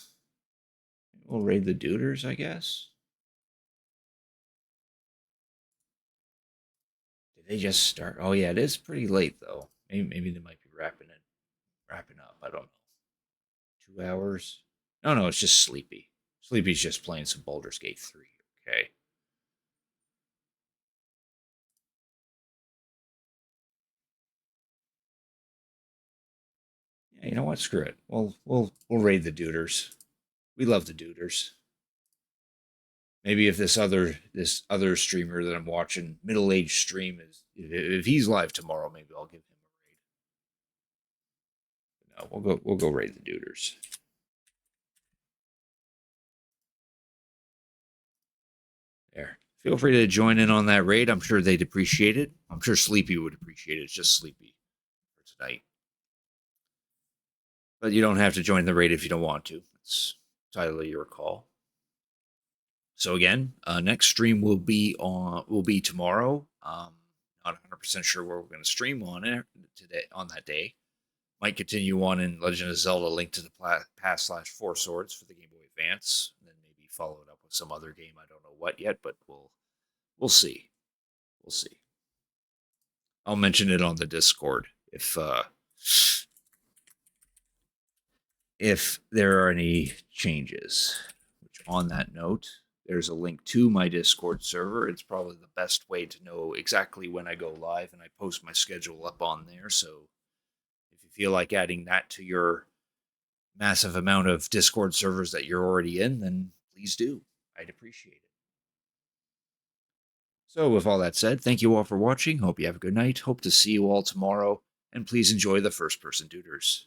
raid the duders, I guess. Did they just start? Oh yeah, it is pretty late though. Maybe they might be wrapping up. I don't know. 2 hours? No, it's just Sleepy. Sleepy's just playing some Baldur's Gate 3. Okay. Yeah, you know what? Screw it. We'll raid the duders. We love the duders. Maybe if this other streamer that I'm watching, middle aged stream, is if he's live tomorrow, maybe I'll give him a raid. No, we'll go raid the duders. There. Feel free to join in on that raid. I'm sure they'd appreciate it. I'm sure Sleepy would appreciate it. It's just Sleepy for tonight. But you don't have to join the raid if you don't want to. It's entirely your call. So again, next stream will be tomorrow. Not 100% sure where we're going to stream on it today on that day. Might continue on in Legend of Zelda: Link to the Past / Four Swords for the Game Boy Advance, and then maybe follow it up with some other game. I don't know what yet, but we'll see. We'll see. I'll mention it on the Discord if there are any changes. Which, on that note, there's a link to my Discord server. It's probably the best way to know exactly when I go live, and I post my schedule up on there. So if you feel like adding that to your massive amount of Discord servers that you're already in, then please do. I'd appreciate it. So with all that said, thank you all for watching. Hope you have a good night. Hope to see you all tomorrow. And please enjoy the first person duders.